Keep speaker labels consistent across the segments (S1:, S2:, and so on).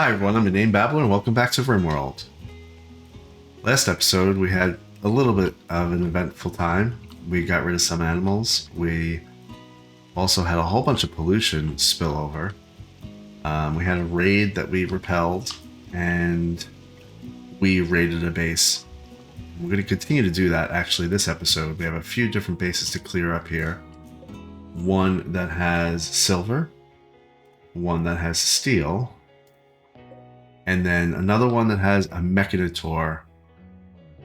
S1: Hi everyone, I'm Inane Babbler and welcome back to RimWorld. Last episode we had a little bit of an eventful time. We got rid of some animals. We also had a whole bunch of pollution spill over. We had a raid that we repelled and we raided a base. We're going to continue to do that actually this episode. We have a few different bases to clear up here. One that has silver, one that has steel, and then another one that has a Mechanitor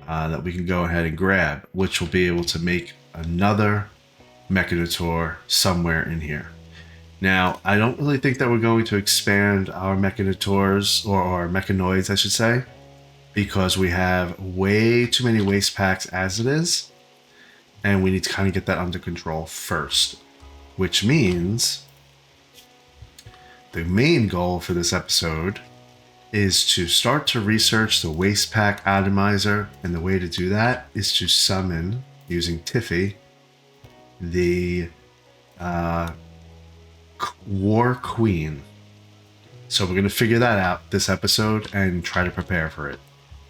S1: that we can go ahead and grab, which will be able to make another Mechanitor somewhere in here. Now, I don't really think that we're going to expand our Mechanitors, or our Mechanoids, I should say, because we have way too many waste packs as it is, and we need to kind of get that under control first, which means the main goal for this episode is to start to research the waste pack atomizer, and the way to do that is to summon, using Tiffy, the War Queen. So we're going to figure that out this episode and try to prepare for it,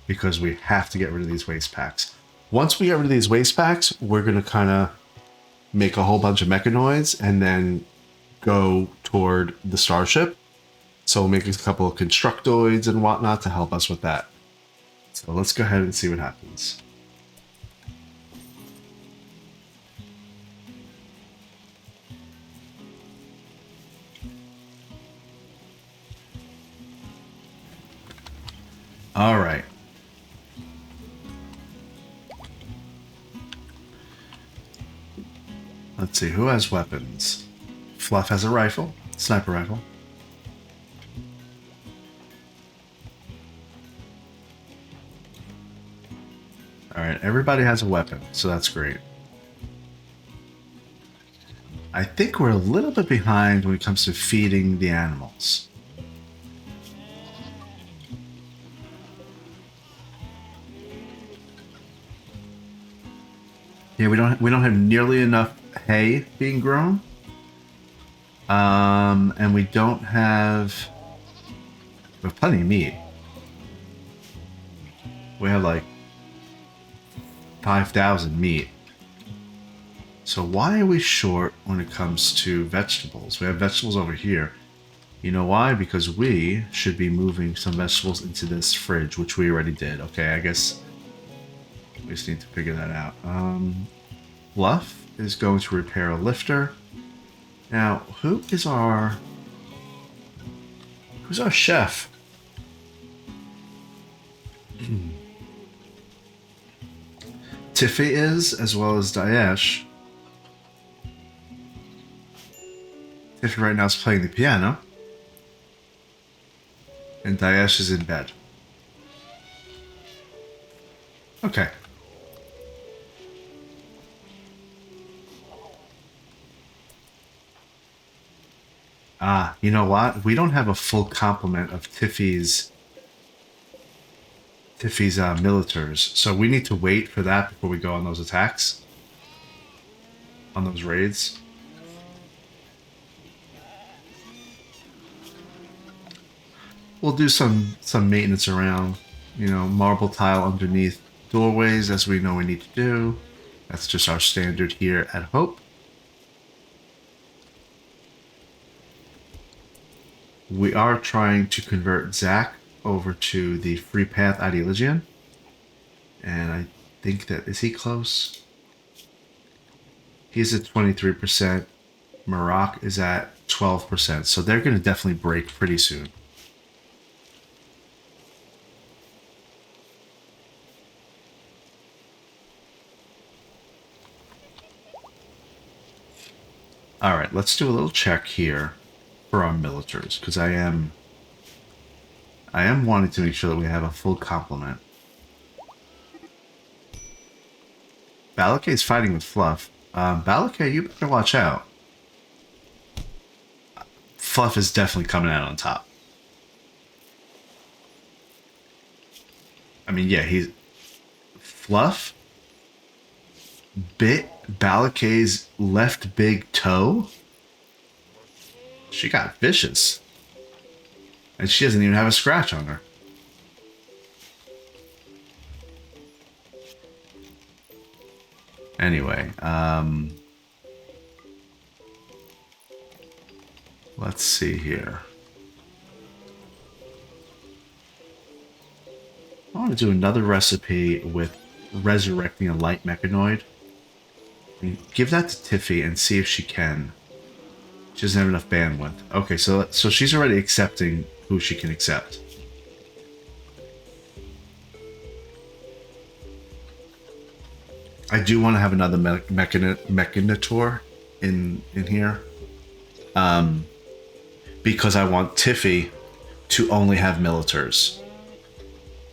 S1: because we have to get rid of these waste packs. Once we get rid of these waste packs, we're going to kind of make a whole bunch of mechanoids and then go toward the starship. So we'll make a couple of constructoids and whatnot to help us with that. So let's go ahead and see what happens. All right. Let's see, who has weapons? Fluff has a rifle, sniper rifle. Alright, everybody has a weapon, so that's great. I think we're a little bit behind when it comes to feeding the animals. Yeah, we don't have nearly enough hay being grown. And we don't have... We have plenty of meat. We have like 5,000 meat. So why are we short when it comes to vegetables? We have vegetables over here. You know why? Because we should be moving some vegetables into this fridge, which we already did. Okay, I guess we just need to figure that out. Fluff is going to repair a lifter. Now, who's our chef? Tiffy is, as well as Daesh. Tiffy right now is playing the piano, and Daesh is in bed. Okay. You know what? We don't have a full complement of Tiffy's militars, so we need to wait for that before we go on those attacks, on those raids. We'll do some maintenance around, marble tile underneath doorways, as we know we need to do. That's just our standard here at Hope. We are trying to convert Zach over to the Free Path Ideologian. And I think that... Is he close? He's at 23%. Maroc is at 12%. So they're going to definitely break pretty soon. Alright, let's do a little check here for our militars, because I am wanting to make sure that we have a full complement. Balakay is fighting with Fluff. Balakay, you better watch out. Fluff is definitely coming out on top. I mean, yeah, he's... Fluff bit Balakay's left big toe. She got vicious. And she doesn't even have a scratch on her. Anyway, let's see here. I want to do another recipe with resurrecting a light mechanoid. Give that to Tiffy and see if she can. She doesn't have enough bandwidth. Okay, so she's already accepting who she can accept. I do want to have another Mechanator in here. Because I want Tiffy to only have Militars.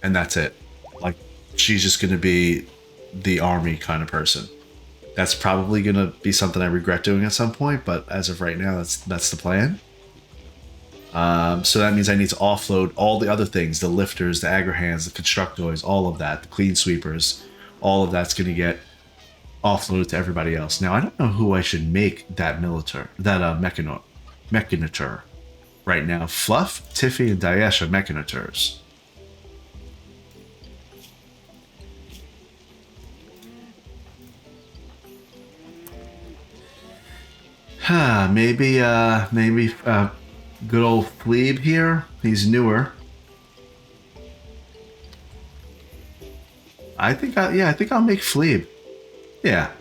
S1: And that's it. Like, she's just going to be the army kind of person. That's probably going to be something I regret doing at some point, but as of right now, that's the plan. So that means I need to offload all the other things, the lifters, the aggro-hands, the constructoids, all of that, the clean sweepers. All of that's going to get offloaded to everybody else. Now, I don't know who I should make that Mechanator right now. Fluff, Tiffy, and Daesh are Mechanators. Maybe good old Fleeb here. He's newer. I think I'll make Fleeb. Yeah.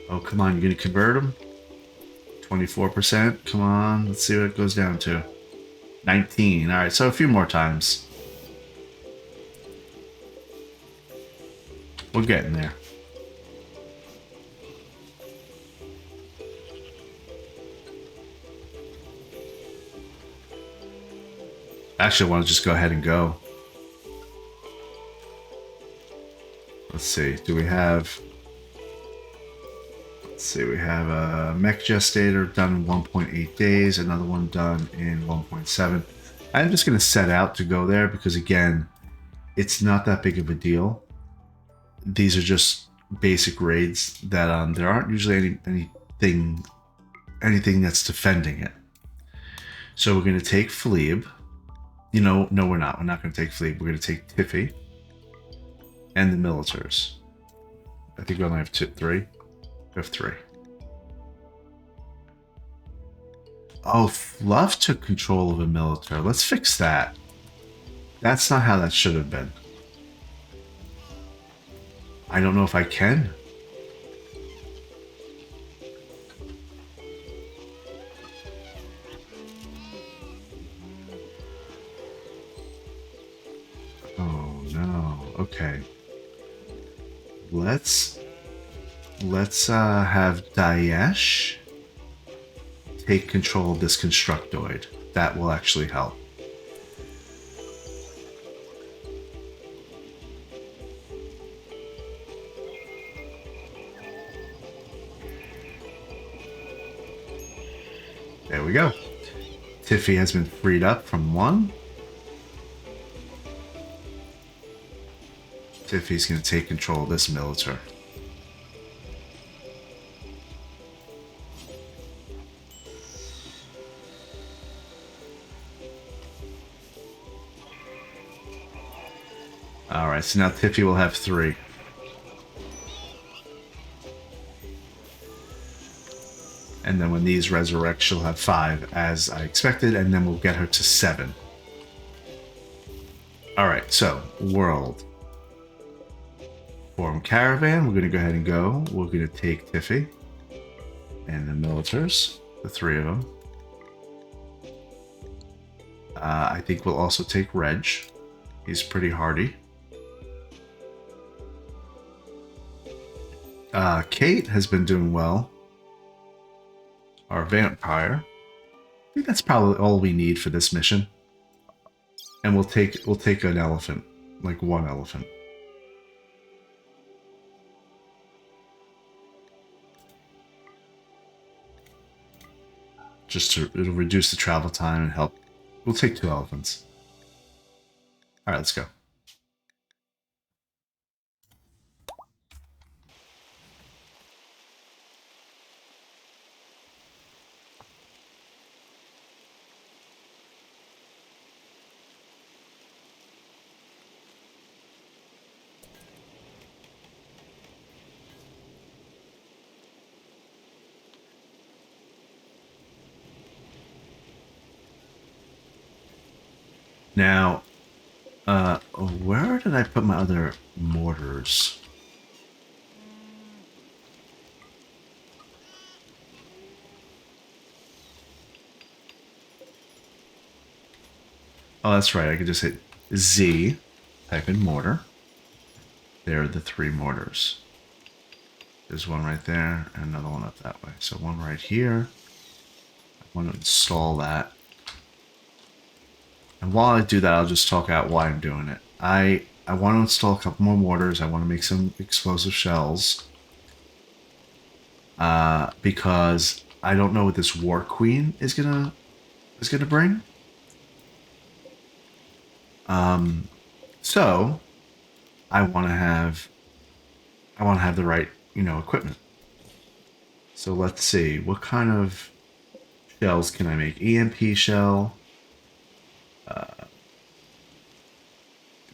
S1: Oh, come on, you're gonna convert him? 24%? Come on, let's see what it goes down to. 19. Alright, so a few more times. We're getting there. Actually, I want to just go ahead and go. Let's see. Do we have... Let's see. We have a Mech Gestator done in 1.8 days. Another one done in 1.7. I'm just going to set out to go there because, again, it's not that big of a deal. These are just basic raids that there aren't usually anything that's defending it. So we're going to take Fleeb. You know, no, we're not. We're not going to take Fleeb. We're going to take Tiffy and the Militars. I think we only have three. We have three. Oh, Fluff took control of a Militar. Let's fix that. That's not how that should have been. I don't know if I can. Oh no. Okay. Let's have Daesh take control of this Constructoid. That will actually help. There we go. Tiffy has been freed up from one. Tiffy's going to take control of this Militar. Alright, so now Tiffy will have 3. And then when these resurrect, she'll have 5, as I expected, and then we'll get her to 7. Alright, so, world. Form caravan, we're going to go ahead and go. We're going to take Tiffy and the Militars, the 3 of them. I think we'll also take Reg. He's pretty hardy. Kate has been doing well. Our vampire. I think that's probably all we need for this mission. And we'll take an elephant, like one elephant. It'll reduce the travel time and help. We'll take 2 elephants. All right, let's go. Now, where did I put my other mortars? Oh, that's right. I could just hit Z, type in mortar. There are the 3 mortars. There's one right there and another one up that way. So one right here. I want to install that. And while I do that, I'll just talk out why I'm doing it. I want to install a couple more mortars. I want to make some explosive shells. Because I don't know what this War Queen is gonna bring. So I want to have the right, equipment. So let's see, what kind of shells can I make? EMP shell.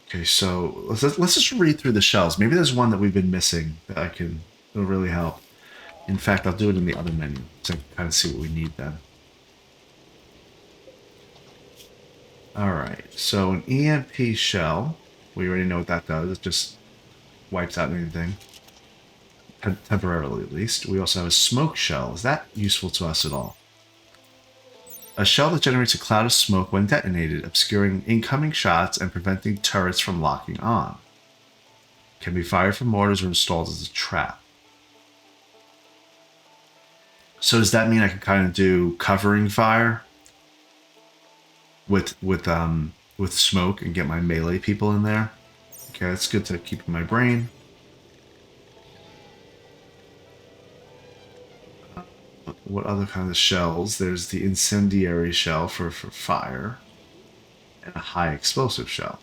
S1: Okay, so let's just read through the shells. Maybe there's one that we've been missing that it'll really help. In fact, I'll do it in the other menu so I can kind of see what we need then. All right, so an EMP shell, we already know what that does. It just wipes out anything, temporarily at least. We also have a smoke shell. Is that useful to us at all? A shell that generates a cloud of smoke when detonated, obscuring incoming shots and preventing turrets from locking on. Can be fired from mortars or installed as a trap. So does that mean I can kind of do covering fire with smoke and get my melee people in there? Okay, that's good to keep in my brain. What other kind of shells? There's the incendiary shell for fire, and a high explosive shell.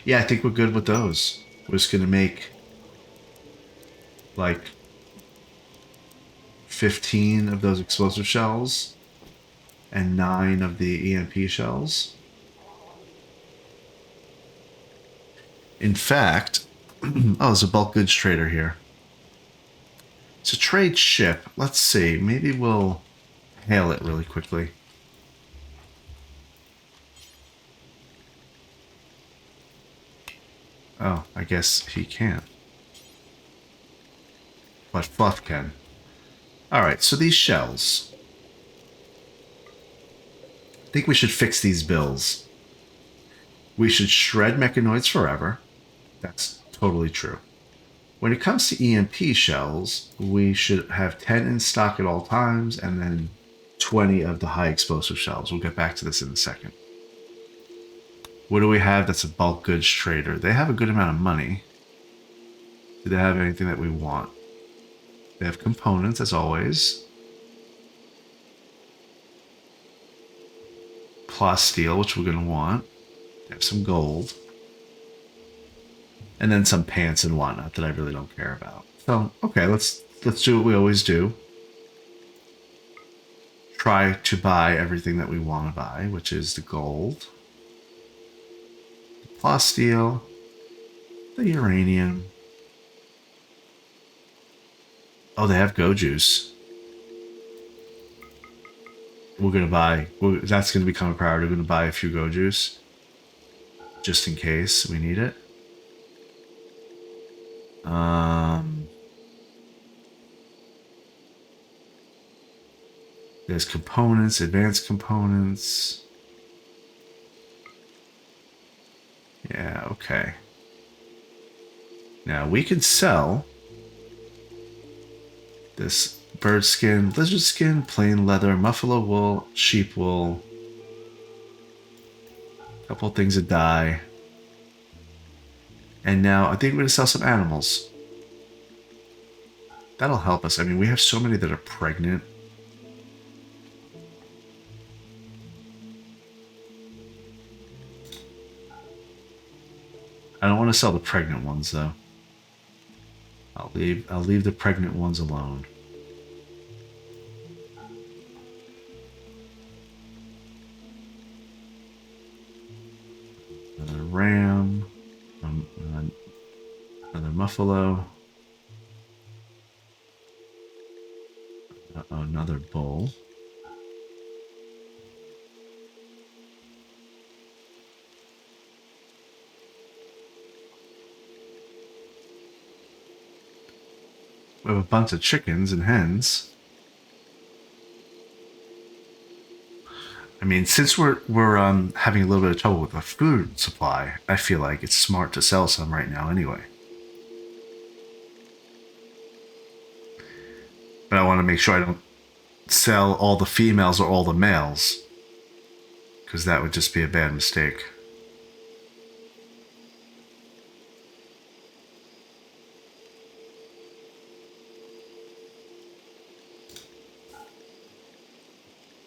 S1: Yeah, I think we're good with those. We're just gonna make like 15 of those explosive shells and 9 of the EMP shells. In fact, oh, there's a bulk goods trader here. It's a trade ship. Let's see. Maybe we'll hail it really quickly. Oh, I guess he can't. But Fluff can. Alright, so these shells. I think we should fix these bills. We should shred mechanoids forever. That's totally true. When it comes to EMP shells, we should have 10 in stock at all times and then 20 of the high explosive shells. We'll get back to this in a second. What do we have that's a bulk goods trader? They have a good amount of money. Do they have anything that we want? They have components, as always. Plasteel, which we're going to want. They have some gold. And then some pants and whatnot that I really don't care about. So, okay, let's do what we always do. Try to buy everything that we want to buy, which is the gold, the plasteel, the uranium. Oh, they have Go Juice. We're going to buy... That's going to become a priority. We're going to buy a few Go Juice. Just in case we need it. There's components, advanced components. Yeah, okay. Now we can sell this bird skin, lizard skin, plain leather, muffalo wool, sheep wool. A couple of things of dye. And now I think we're going to sell some animals. That'll help us. I mean, we have so many that are pregnant. I don't want to sell the pregnant ones though. I'll leave the pregnant ones alone. Another ram. Another muffalo. Another bull. We have a bunch of chickens and hens. I mean, since we're having a little bit of trouble with the food supply, I feel like it's smart to sell some right now anyway. But I want to make sure I don't sell all the females or all the males, because that would just be a bad mistake.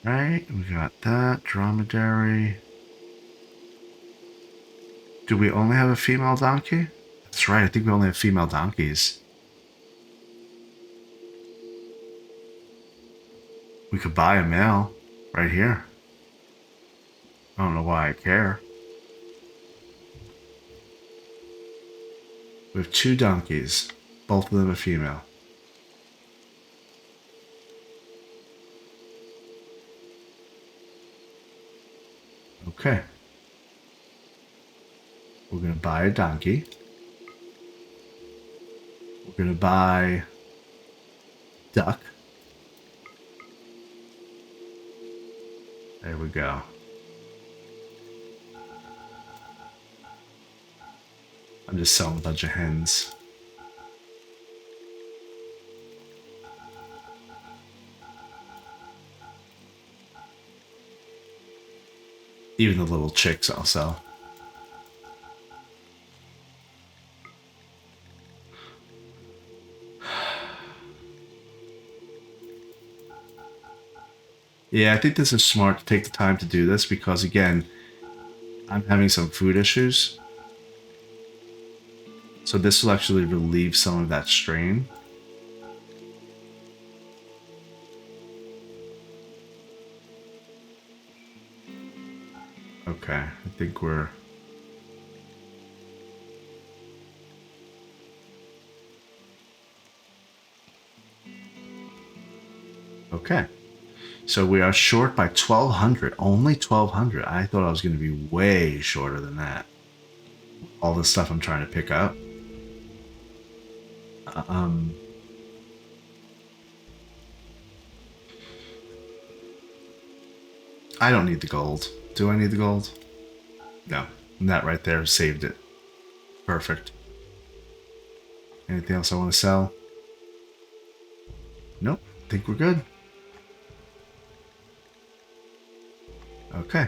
S1: Right, we got that dromedary. Do we only have a female donkey? That's right, I think we only have female donkeys. We could buy a male right here. I don't know why I care. We have 2 donkeys, both of them a female. Okay. We're going to buy a donkey. We're going to buy duck. There we go. I'm just selling a bunch of hens. Even the little chicks I'll sell. Yeah, I think this is smart to take the time to do this because, again, I'm having some food issues. So this will actually relieve some of that strain. Okay, I think we're... Okay. So we are short by 1,200. Only 1,200. I thought I was going to be way shorter than that. All the stuff I'm trying to pick up. I don't need the gold. Do I need the gold? No. And that right there saved it. Perfect. Anything else I want to sell? Nope. Think we're good. Okay.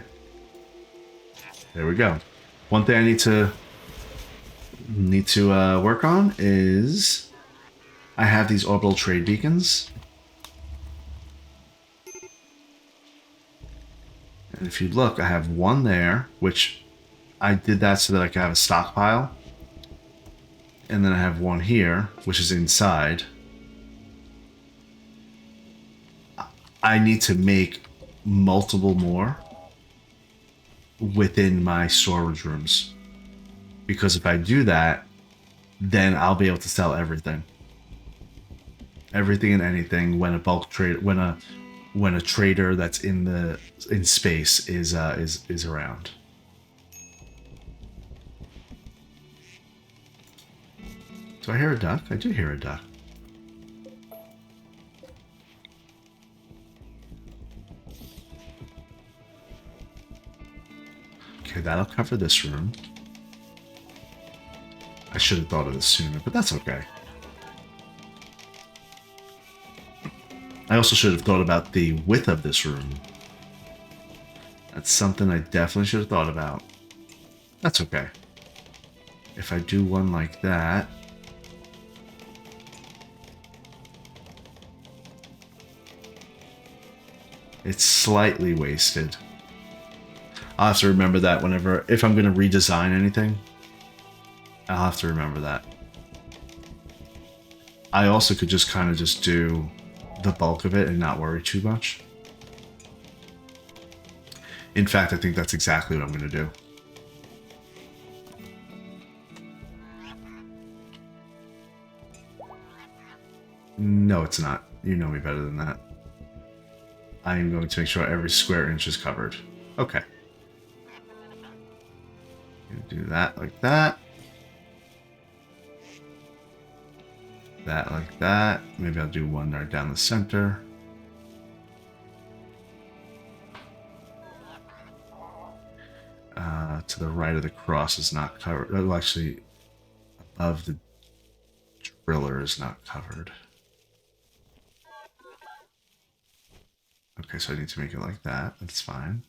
S1: There we go. One thing I need to work on is I have these orbital trade beacons. And if you look, I have one there, which I did that so that I could have a stockpile. And then I have one here, which is inside. I need to make multiple more within my storage rooms. Because if I do that, then I'll be able to sell everything. Everything and anything when a bulk trade when a trader that's in space is around. Do I hear a duck? I do hear a duck. Okay, that'll cover this room. I should have thought of this sooner, but that's okay. I also should have thought about the width of this room. That's something I definitely should have thought about. That's okay. If I do one like that... It's slightly wasted. I'll have to remember that if I'm going to redesign anything, I'll have to remember that. I also could just kind of just do the bulk of it and not worry too much. In fact, I think that's exactly what I'm going to do. No, it's not. You know me better than that. I am going to make sure every square inch is covered. Okay. Do that like that. that like that. Maybe I'll do one right down the center. To the right of the cross is not covered. Well, actually, above the driller is not covered. Okay, so I need to make it like that. That's fine.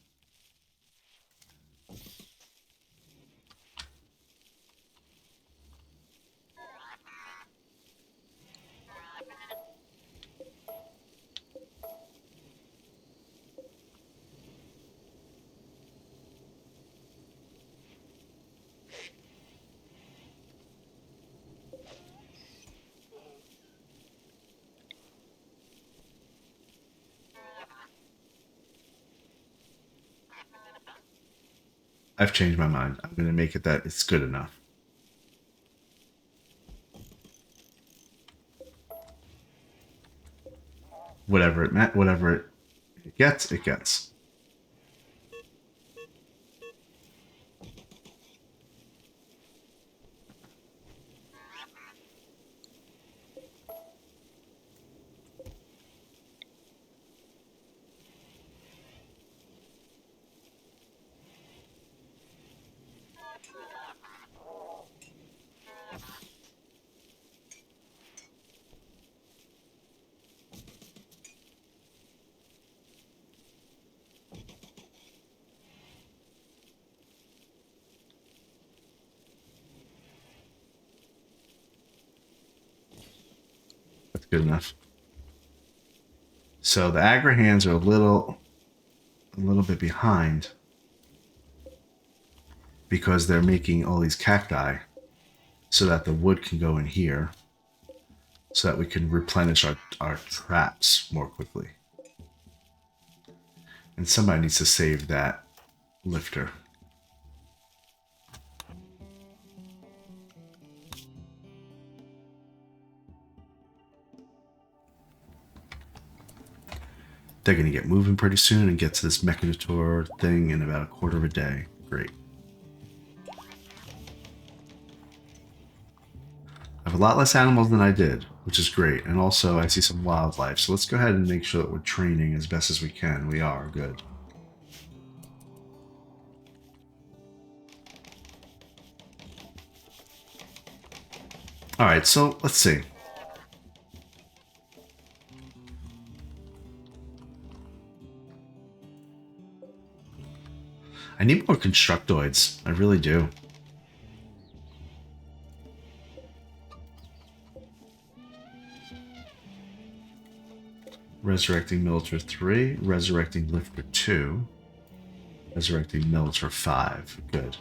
S1: I've changed my mind. I'm going to make it that it's good enough. Whatever it meant, whatever it gets, it gets. That's good enough. So the agra hands are a little bit behind because they're making all these cacti so that the wood can go in here so that we can replenish our traps more quickly. And somebody needs to save that lifter. They're going to get moving pretty soon and get to this Mechanitor thing in about a quarter of a day. Great. I have a lot less animals than I did, which is great. And also, I see some wildlife. So let's go ahead and make sure that we're training as best as we can. We are. Good. All right, so let's see. I need more constructoids. I really do. Resurrecting Militator 3, Resurrecting Lifter 2, Resurrecting Militator 5. Good.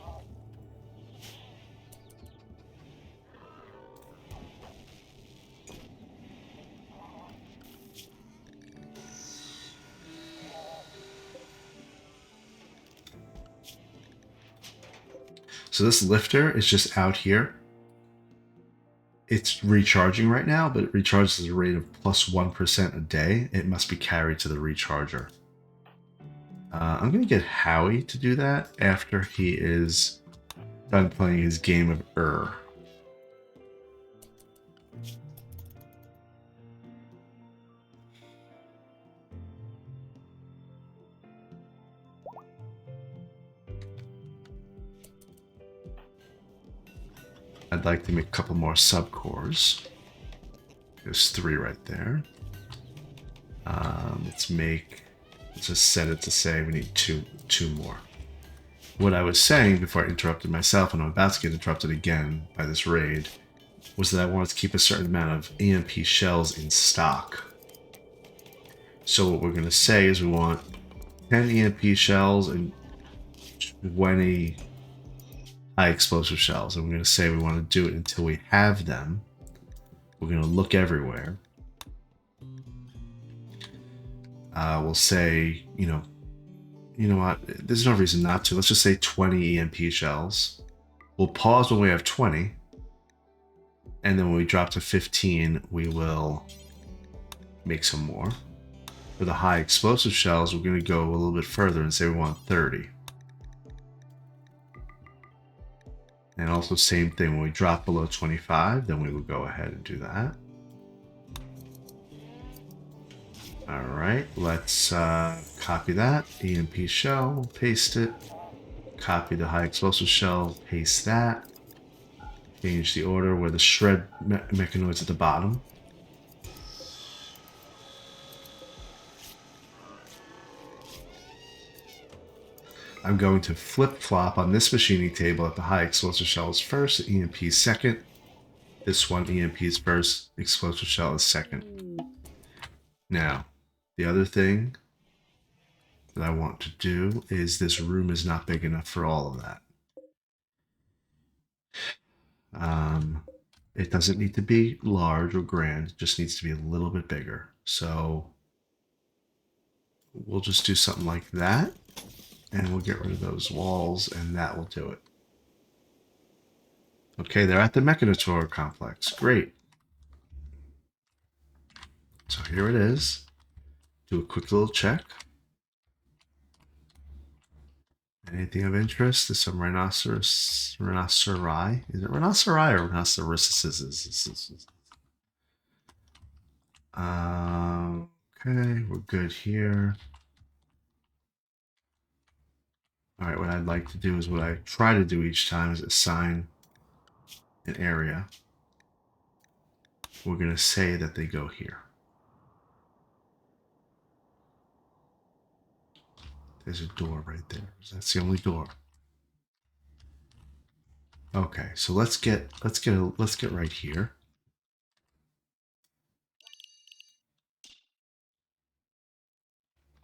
S1: So this lifter is just out here. It's recharging right now, but it recharges at a rate of plus 1% a day. It must be carried to the recharger. I'm going to get Howie to do that after he is done playing his game of I'd like to make a couple more subcores. There's 3 right there. Let's just set it to say we need two more. What I was saying before I interrupted myself, and I'm about to get interrupted again by this raid, was that I wanted to keep a certain amount of EMP shells in stock. So what we're going to say is we want 10 EMP shells and 20 high explosive shells. And we're going to say we want to do it until we have them. We're going to look everywhere. We'll say, you know what? There's no reason not to. Let's just say 20 EMP shells. We'll pause when we have 20. And then when we drop to 15, we will make some more. For the high explosive shells, we're going to go a little bit further and say we want 30. And also same thing, when we drop below 25, then we will go ahead and do that. All right, let's copy that. EMP shell, paste it. Copy the high explosive shell, paste that. Change the order where the shred mechanoid's at the bottom. I'm going to flip-flop on this machining table at the high explosive shell is first, EMP second. This one, EMP is first, explosive shell is second. Now, the other thing that I want to do is this room is not big enough for all of that. It doesn't need to be large or grand, it just needs to be a little bit bigger. So we'll just do something like that, and we'll get rid of those walls, and that will do it. Okay, they're at the Mechanosaur complex. Great. So here it is. Do a quick little check. Anything of interest? There's some rhinoceri. Is it rhinoceri or rhinoceroses? Okay, we're good here. All right, what I'd like to do is what I try to do each time is assign an area. We're going to say that they go here. There's a door right there. That's the only door. Okay, so let's get right here.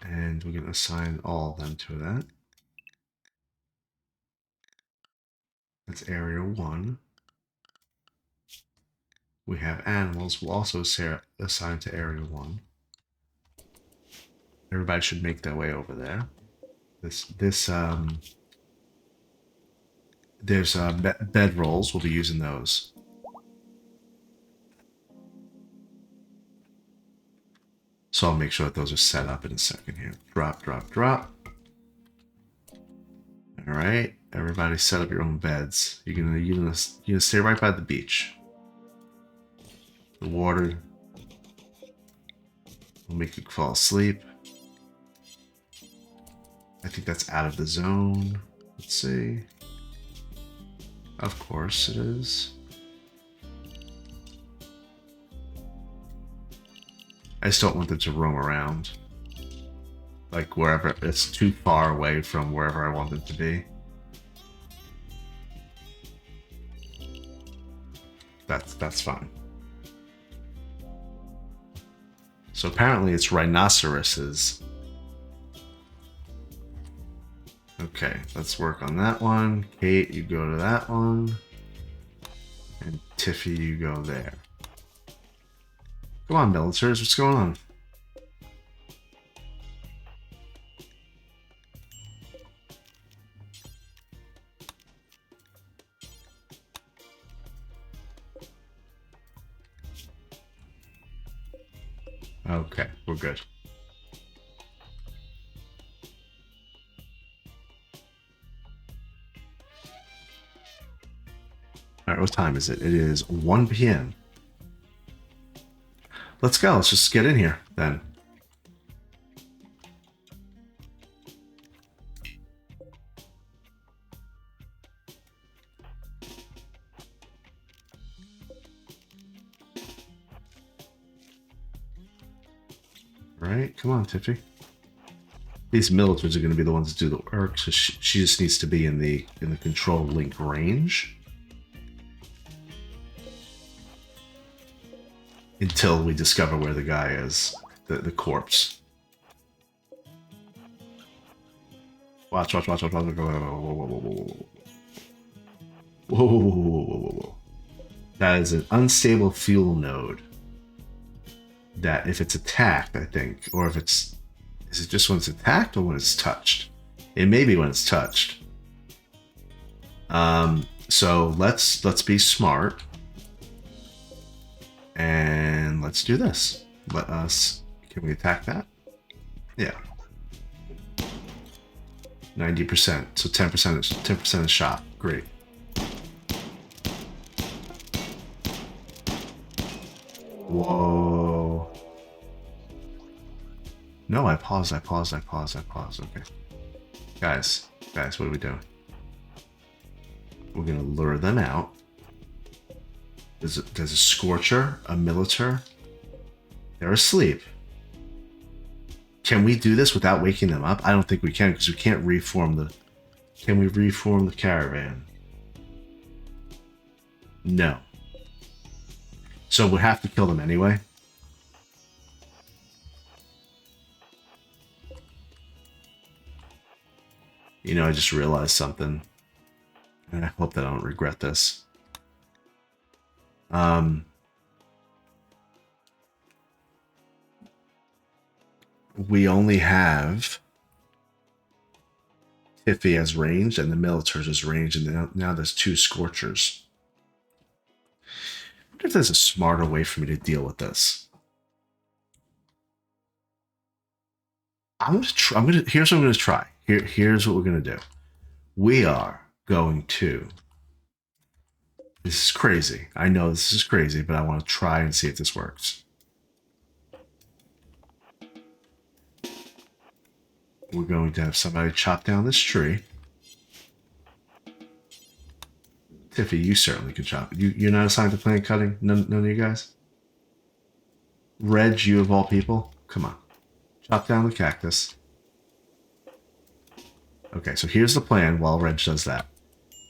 S1: And we're going to assign all of them to that. That's area 1. We have animals. We'll also assign to area 1. Everybody should make their way over there. There's bed rolls. We'll be using those. So I'll make sure that those are set up in a second here. Drop, drop, drop. All right, everybody set up your own beds. You're gonna stay right by the beach. The water will make you fall asleep. I think that's out of the zone. Let's see. Of course it is. I just don't want them to roam around. Like wherever, it's too far away from wherever I want them to be. That's fine. So apparently it's rhinoceroses. Okay, let's work on that one. Kate, you go to that one. And Tiffy, you go there. Come on, militaries, what's going on? Okay, we're good. All right, what time is it? It is 1 p.m. Let's go. Let's just get in here then. All right, come on, Tiffy. These militaries are going to be the ones that do the work, so she just needs to be in the control link range until we discover where the guy is, the corpse. Watch. Whoa. Whoa. That is an unstable fuel node. That if it's attacked, I think, or if it's, is it just when it's attacked or when it's touched? It may be when it's touched. So let's be smart and let's do this. Can we attack that? Yeah. 90%, so 10% is shot. Great. Whoa. No, I paused. Okay. Guys, what are we doing? We're gonna lure them out. There's a Scorcher, a Militar. They're asleep. Can we do this without waking them up? I don't think we can, because we can't reform the... Can we reform the caravan? No. So we have to kill them anyway. You know, I just realized something. And I hope that I don't regret this. We only have Tiffy as ranged and the Militars as ranged, and now there's 2 Scorchers. I wonder if there's a smarter way for me to deal with this. Here's what I'm gonna try. Here's what we're gonna do. We are going to... This is crazy. I know this is crazy, but I want to try and see if this works. We're going to have somebody chop down this tree. Tiffy, you certainly can chop it. You're not assigned to plant cutting? None of you guys? Reg, you of all people? Come on. Chop down the cactus. Okay, so here's the plan while Reg does that.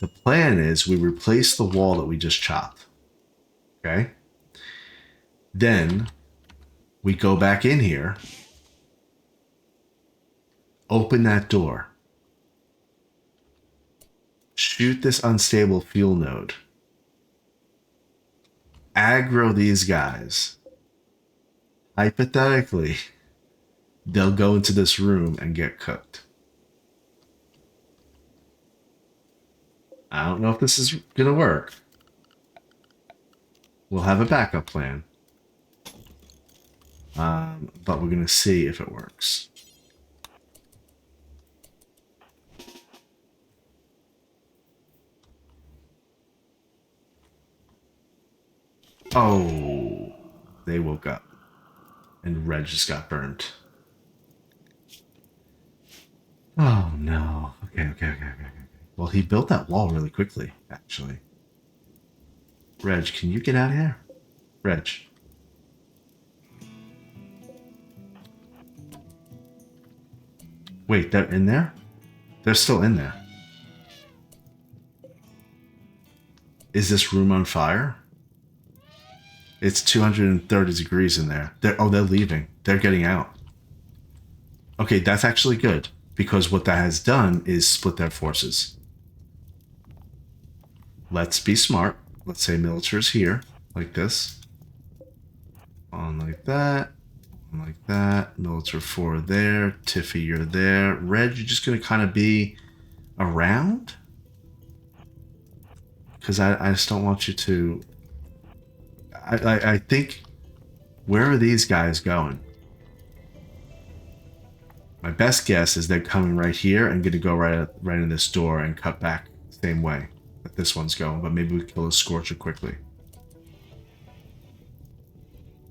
S1: The plan is we replace the wall that we just chopped. Okay? Then we go back in here, open that door, shoot this unstable fuel node, aggro these guys. Hypothetically, they'll go into this room and get cooked. I don't know if this is going to work. We'll have a backup plan. But we're going to see if it works. Oh, they woke up. And Red just got burnt. Oh, no. Okay. Well, he built that wall really quickly, actually. Reg, can you get out of here? Reg. Wait, they're in there? They're still in there. Is this room on fire? It's 230 degrees in there. They're leaving. They're getting out. Okay, that's actually good, because what that has done is split their forces. Let's be smart. Let's say Military's here, like this. On like that. On like that. Military 4 there. Tiffy, you're there. Red, you're just going to kind of be around? Because I just don't want you to... I think... Where are these guys going? My best guess is they're coming right here and going to go right in this door and cut back the same way that this one's going. But maybe we kill a Scorcher quickly.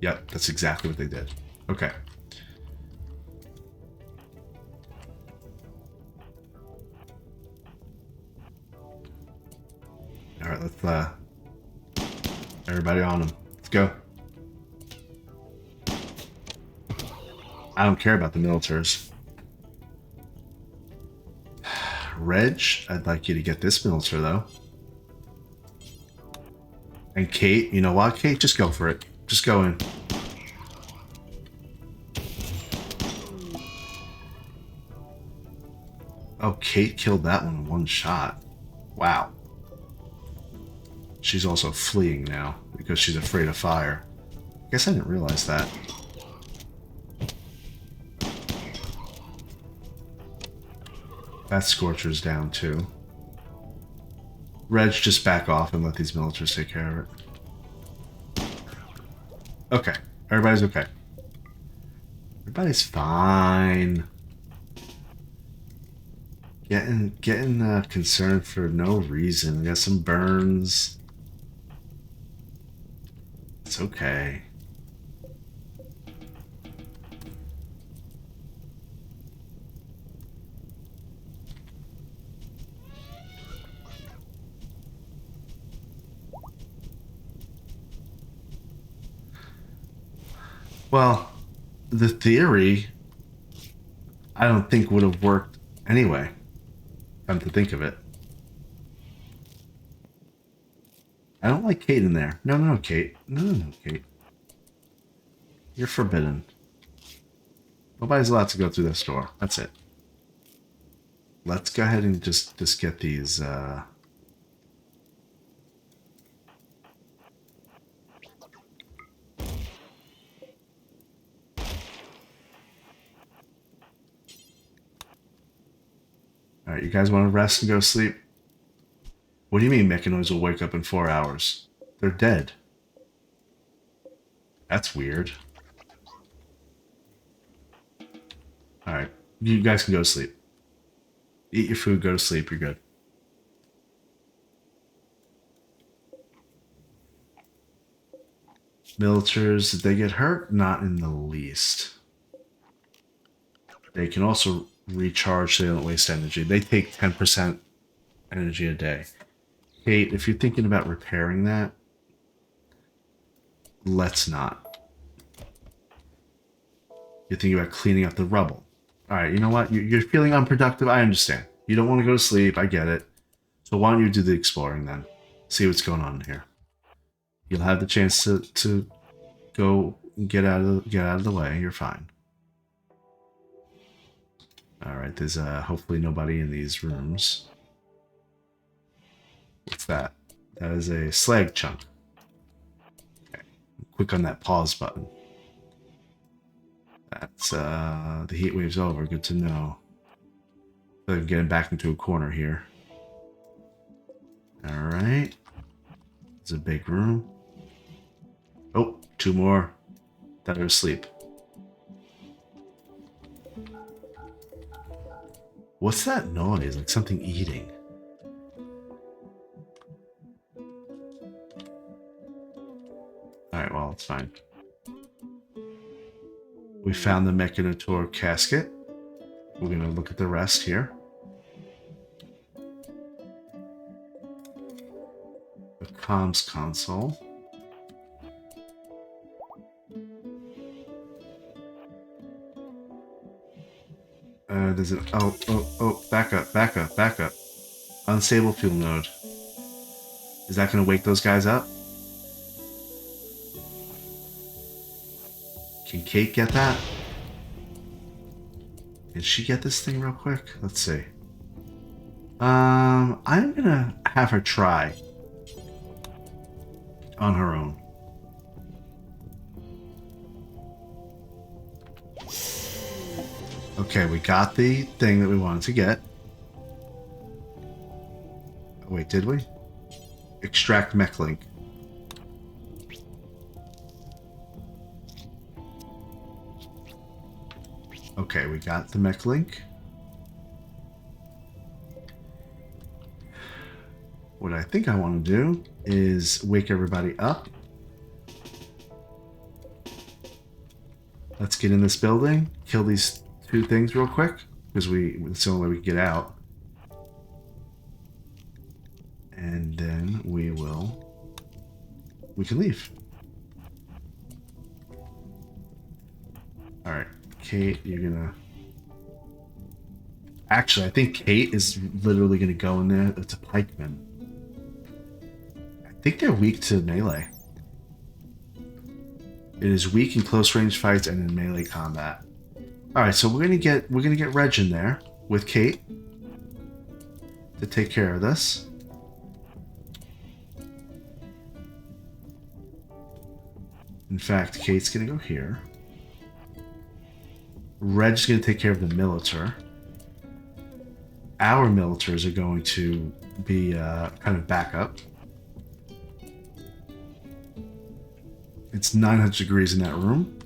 S1: Yep, that's exactly what they did. Okay. All right, let's everybody on them. Let's go. I don't care about the Militars. Reg, I'd like you to get this Militar, though. And Kate, you know what? Kate, just go for it. Just go in. Oh, Kate killed that one in one shot. Wow. She's also fleeing now because she's afraid of fire. I guess I didn't realize that. That Scorcher's down too. Reg, just back off and let these Militars take care of it. Okay. Everybody's okay. Everybody's fine. Getting concerned for no reason. We got some burns. It's okay. Well, the theory, I don't think would have worked anyway. Come to think of it. I don't like Kate in there. No, no, Kate. No, no, no, Kate. You're forbidden. Nobody's allowed to go through this door. That's it. Let's go ahead and just get these, Alright, you guys want to rest and go to sleep? What do you mean Mechanoids will wake up in 4 hours? They're dead. That's weird. Alright, you guys can go to sleep. Eat your food, go to sleep, you're good. Militars, did they get hurt? Not in the least. They can also recharge so they don't waste energy. They take 10% energy a day. Kate, if you're thinking about repairing that, let's not. You're thinking about cleaning up the rubble. Alright, you know what? You're feeling unproductive. I understand. You don't want to go to sleep. I get it. So why don't you do the exploring then? See what's going on here. You'll have the chance to go and get out of the way. You're fine. Alright, there's hopefully nobody in these rooms. What's that? That is a slag chunk. Okay. Click on that pause button. That's the heat wave's over. Good to know. I'm getting back into a corner here. Alright. It's a big room. Oh, 2 more that are asleep. What's that noise? Like something eating. Alright, well, it's fine. We found the Mechanotor casket. We're going to look at the rest here. The comms console. There's an... Oh, back up. Unstable fuel node. Is that going to wake those guys up? Can Kate get that? Can she get this thing real quick? Let's see. I'm gonna have her try on her own. Okay, we got the thing that we wanted to get. Wait, did we? Extract mech link. Okay, we got the mech link. What I think I want to do is wake everybody up. Let's get in this building, kill these 2 things real quick, because it's the only way we can get out. And then we can leave. Alright. Kate, you're gonna... Actually, I think Kate is literally gonna go in there. It's a pikeman. I think they're weak to melee. It is weak in close range fights and in melee combat. Alright, so we're gonna get Reg in there with Kate to take care of this. In fact, Kate's gonna go here. Reg's going to take care of the Militar. Our Militars are going to be kind of backup. It's 900 degrees in that room.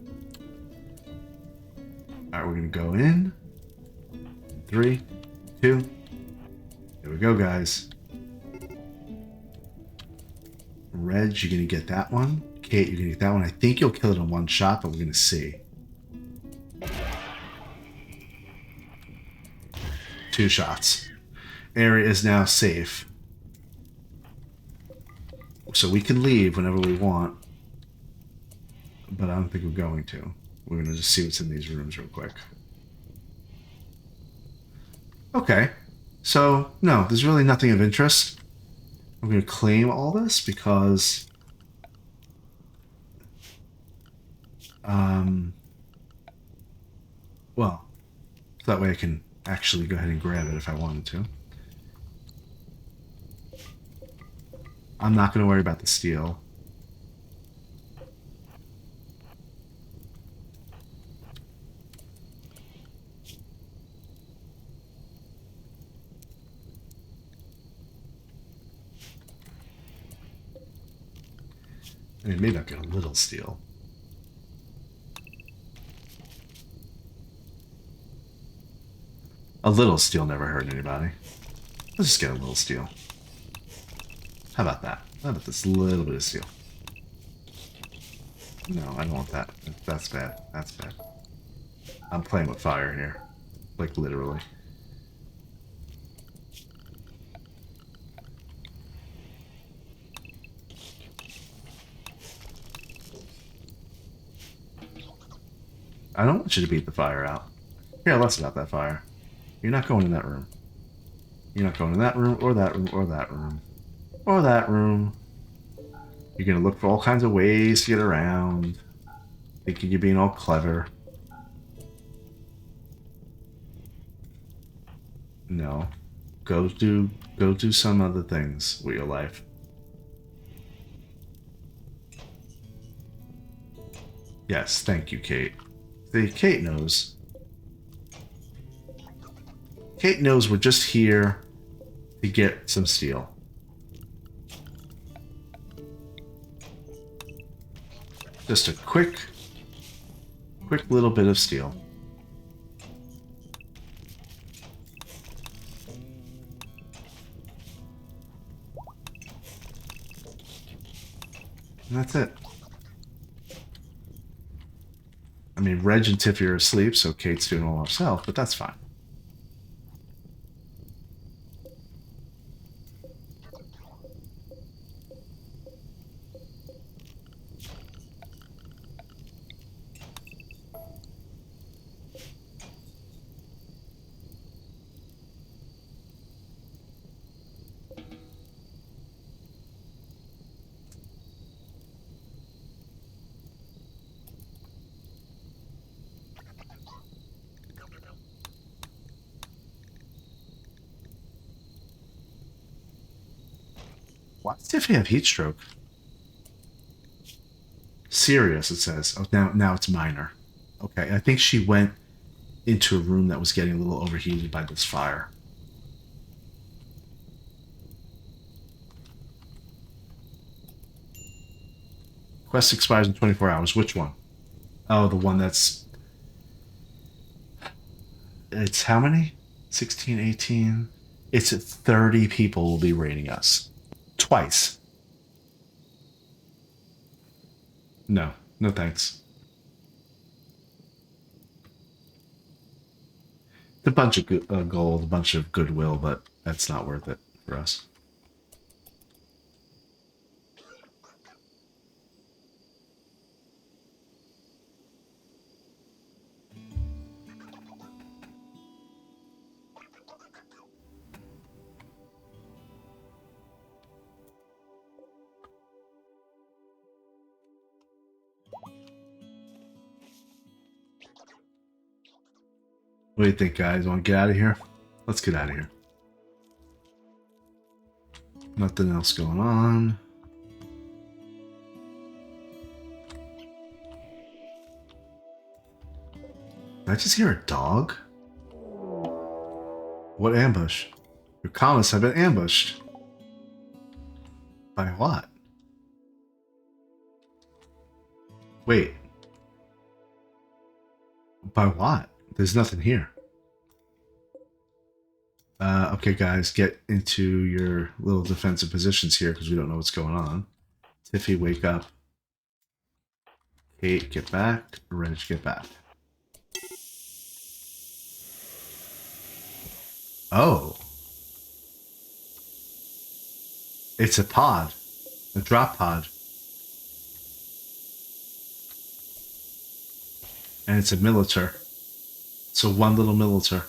S1: Alright, we're going to go in. 3, 2. Here we go, guys. Reg, you're going to get that one. Kate, you're going to get that one. I think you'll kill it in one shot, but we're going to see. 2 shots. Area is now safe. So we can leave whenever we want. but I don't think we're going to. We're going to just see what's in these rooms real quick. Okay. So, no, there's really nothing of interest. I'm going to claim all this because... well, so that way I can actually go ahead and grab it if I wanted to. I'm not going to worry about the steel. I mean, maybe I'll get a little steel. A little steel never hurt anybody. Let's just get a little steel. How about that? How about this little bit of steel? No, I don't want that. That's bad. That's bad. I'm playing with fire here. Like, literally. I don't want you to beat the fire out. Care less about that fire. You're not going in that room. You're not going in that room, or that room, or that room. Or that room. You're gonna look for all kinds of ways to get around. Thinking you're being all clever. No. Go do some other things with your life. Yes, thank you, Kate. See, Kate knows. Kate knows we're just here to get some steel. Just a quick little bit of steel. And that's it. I mean, Reg and Tiffy are asleep, so Kate's doing all herself, but that's fine. Why does Tiffany have heat stroke? Serious, it says. Oh, now it's minor. Okay, I think she went into a room that was getting a little overheated by this fire. Quest expires in 24 hours. Which one? Oh, the one that's... It's how many? 16, 18? It's 30 people will be raiding us. Twice. No. No thanks. It's a bunch of gold, a bunch of goodwill, but that's not worth it for us. What do you think, guys? Want to get out of here? Let's get out of here. Nothing else going on. Did I just hear a dog? What ambush? Your colonists have been ambushed. By what? Wait. By what? There's nothing here. Okay, guys, get into your little defensive positions here because we don't know what's going on. Tiffy, wake up. Kate, get back. Reg, get back. Oh. It's a pod. A drop pod. And it's a militar. So one little militar.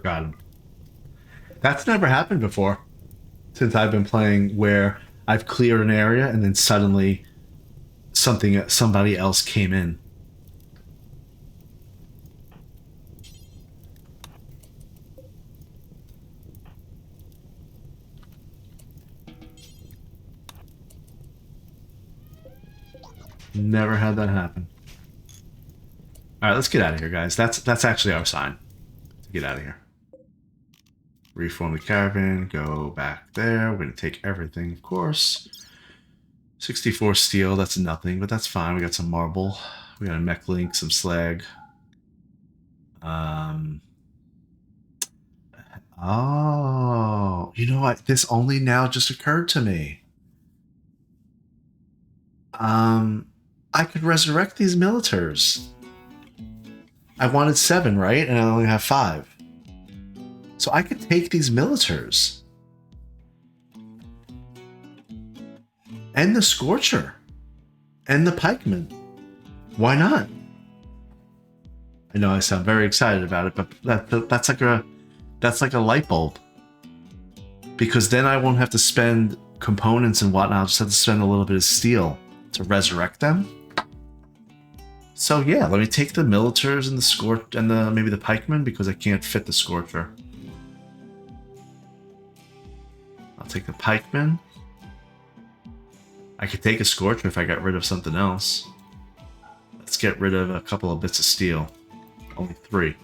S1: Got him. That's never happened before since I've been playing, where I've cleared an area and then suddenly somebody else came in. Never had that happen. All right, let's get out of here, guys. That's actually our sign to get out of here. Reform the caravan. Go back there. We're gonna take everything, of course. 64 steel. That's nothing, but that's fine. We got some marble. We got a mech link, some slag. Oh, you know what? This only now just occurred to me. I could resurrect these militars. I wanted 7, right? And I only have 5. So I could take these militars. And the Scorcher. And the Pikeman. Why not? I know I sound very excited about it, but that's like a light bulb. Because then I won't have to spend components and whatnot. I'll just have to spend a little bit of steel to resurrect them. So yeah, let me take the militars and the Scorch and maybe the Pikeman, because I can't fit the Scorcher. I'll take the Pikeman. I could take a Scorcher if I got rid of something else. Let's get rid of a couple of bits of steel. Only 3.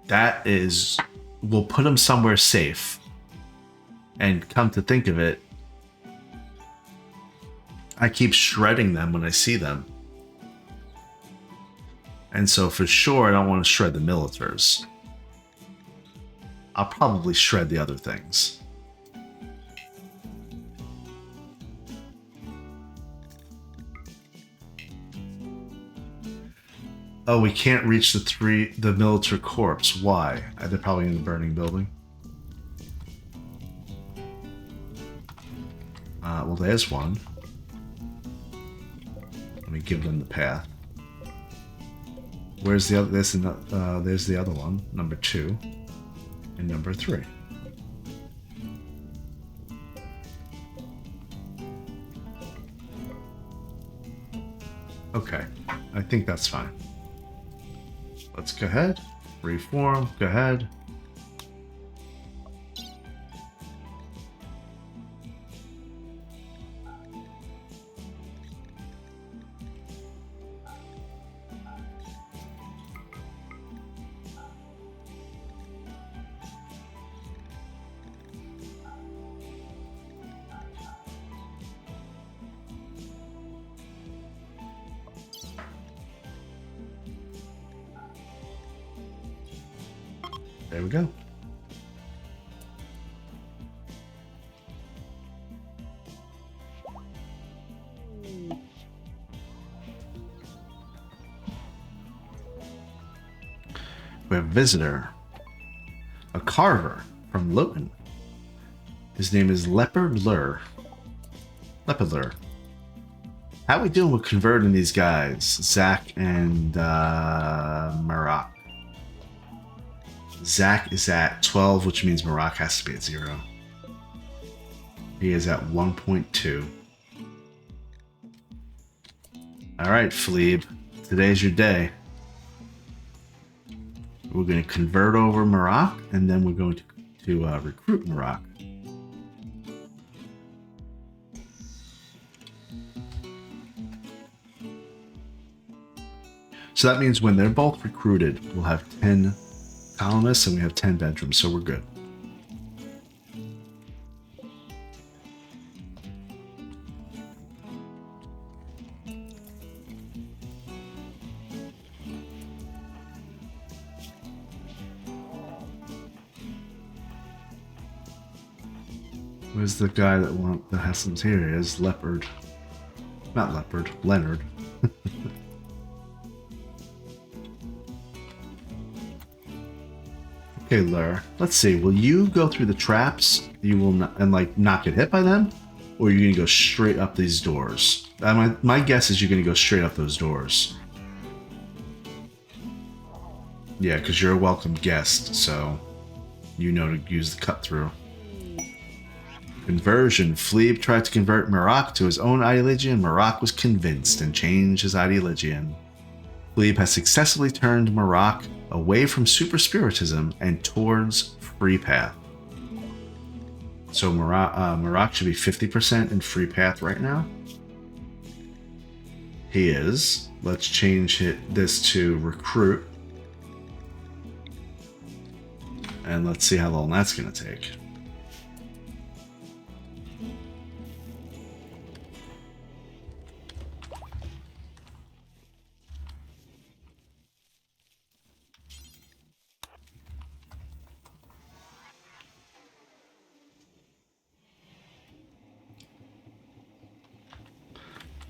S1: That is... We'll put them somewhere safe. And come to think of it, I keep shredding them when I see them. And so for sure, I don't want to shred the militars. I'll probably shred the other things. Oh, we can't reach the military corpse. Why? They're probably in the burning building. Well, there's one. Let me give them the path. Where's the other? There's the other one, number 2, and number 3. Okay, I think that's fine. Let's go ahead, reform, go ahead. There we go. We have a visitor. A carver from Loten. His name is Leopard Lur. Leopard Lur. How we doing with converting these guys? Zach and Marak. Zach is at 12, which means Marak has to be at 0. He is at 1.2. Alright, Fleeb. Today's your day. We're going to convert over Marak, and then we're going to recruit Marak. So that means when they're both recruited, we'll have 10 colonists and we have 10 bedrooms, so we're good. Where's the guy that has some here? He is Leopard. Not Leopard, Leonard. Okay, Lur. Let's see. Will you go through the traps? You will not, and like not get hit by them, or are you gonna go straight up these doors? My guess is you're gonna go straight up those doors. Yeah, because you're a welcome guest, so you know to use the cut through. Conversion. Fleeb tried to convert Marak to his own ideology. Marak was convinced and changed his ideology. Fleeb has successfully turned Marak away from super spiritism and towards free path. So Marak should be 50% in free path right now. He is. Let's change this to recruit. And let's see how long that's going to take.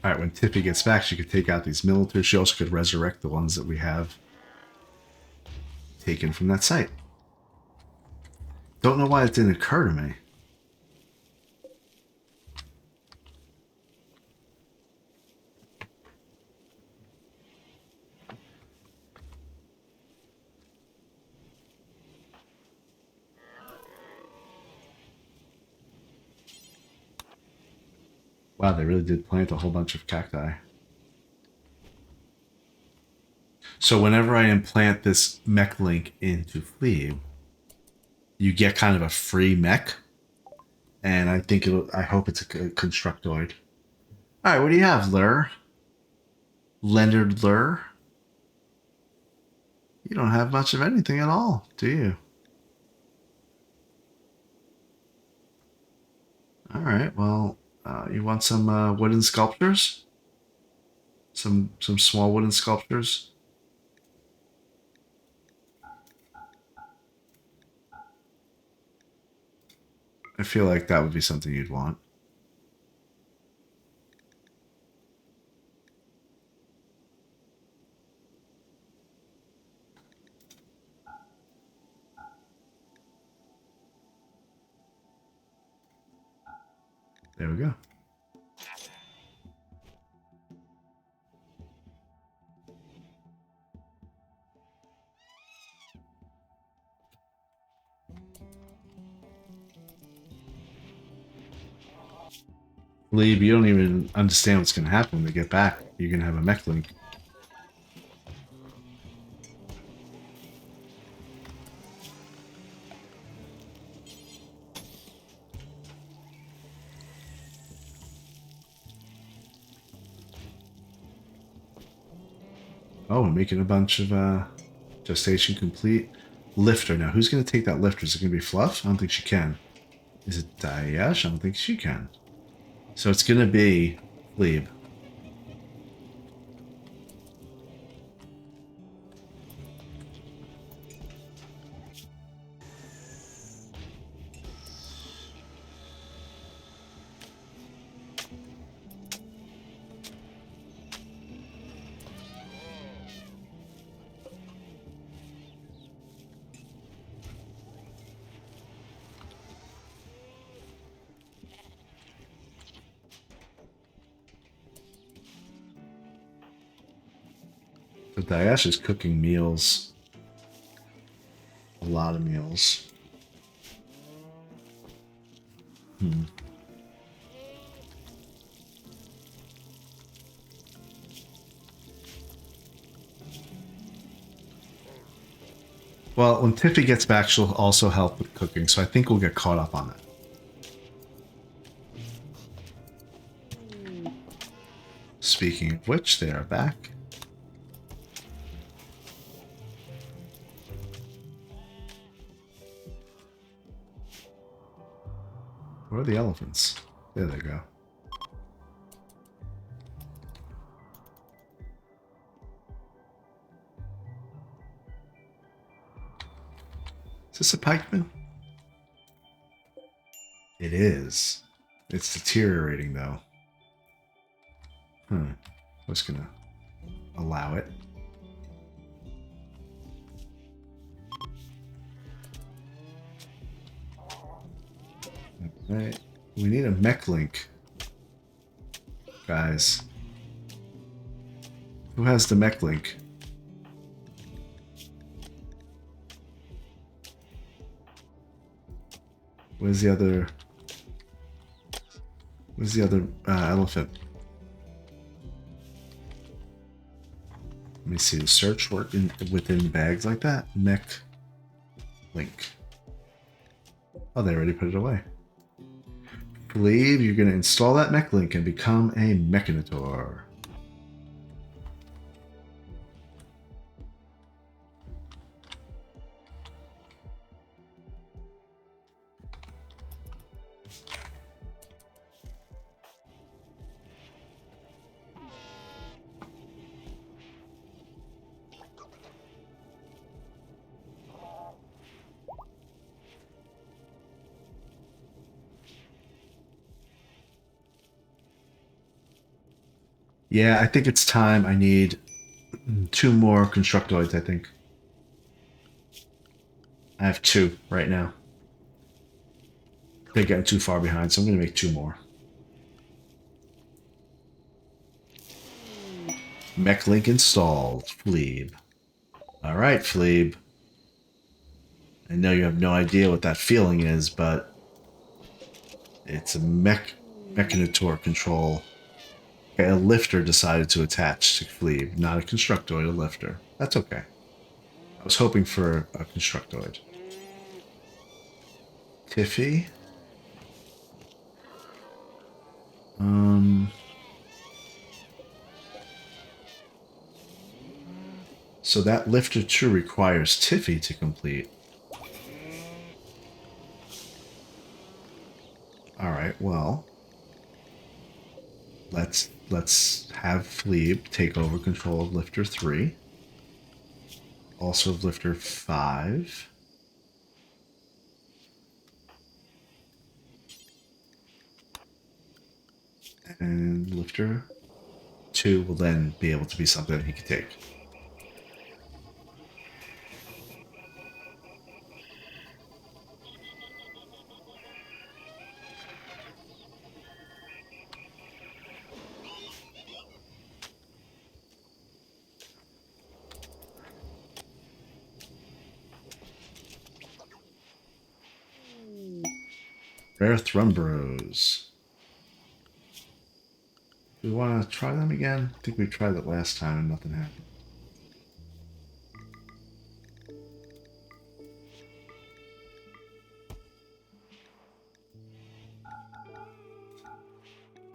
S1: Alright, when Tippy gets back, she could take out these military. She also could resurrect the ones that we have taken from that site. Don't know why it didn't occur to me. Wow, they really did plant a whole bunch of cacti. So whenever I implant this mech link into Fleeb, you get kind of a free mech. And I think I hope it's a constructoid. Alright, what do you have, Lur? Leonard Lur? You don't have much of anything at all, do you? Alright, well, you want some wooden sculptures? Some small wooden sculptures? I feel like that would be something you'd want. There we go. Leave, you don't even understand what's going to happen when they get back. You're going to have a mech link. Oh, we're making a bunch of gestation complete. Lifter. Now, who's going to take that lifter? Is it going to be Fluff? I don't think she can. Is it Dayash? I don't think she can. So it's going to be Fleeb. So Dayash is cooking meals. A lot of meals. Well, when Tiffy gets back, she'll also help with cooking, so I think we'll get caught up on that. Speaking of which, they are back. Where are the elephants? There they go. Is this a pikeman? It is. It's deteriorating, though. I'm just gonna allow it. Alright. We need a mech link. Guys. Who has the mech link? Where's the other... Where's the other elephant? Let me see. The search work within bags like that? Mech link. Oh, they already put it away. Believe you're going to install that mech link and become a Mechanitor. Yeah, I think it's time. I need 2 more Constructoids, I think. I have 2 right now. They're getting too far behind, so I'm going to make 2 more. Mech link installed. Fleeb. Alright, Fleeb. I know you have no idea what that feeling is, but it's a Mechanitor control. Okay, a lifter decided to attach to Fleeb, not a Constructoid, a lifter. That's okay. I was hoping for a Constructoid. Tiffy? So that lifter 2 requires Tiffy to complete. Alright, well. Let's have Fleeb take over control of lifter 3. Also of lifter 5. And lifter 2 will then be able to be something he can take. Rare Thrumbros. Do we want to try them again? I think we tried that last time and nothing happened.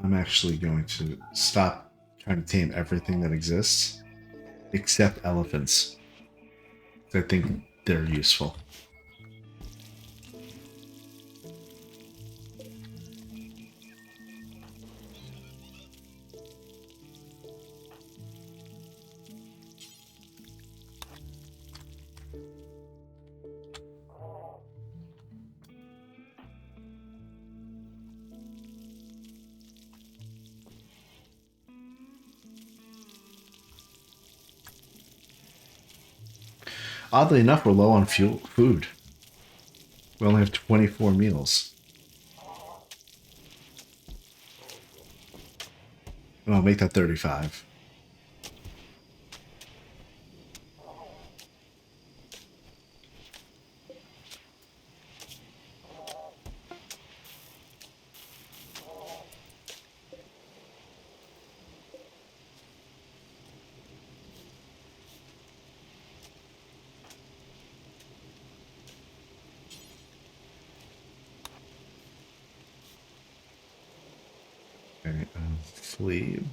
S1: I'm actually going to stop trying to tame everything that exists, except elephants. I think they're useful. Oddly enough, we're low on food. We only have 24 meals. Well, make that 35. Okay, Fleeb.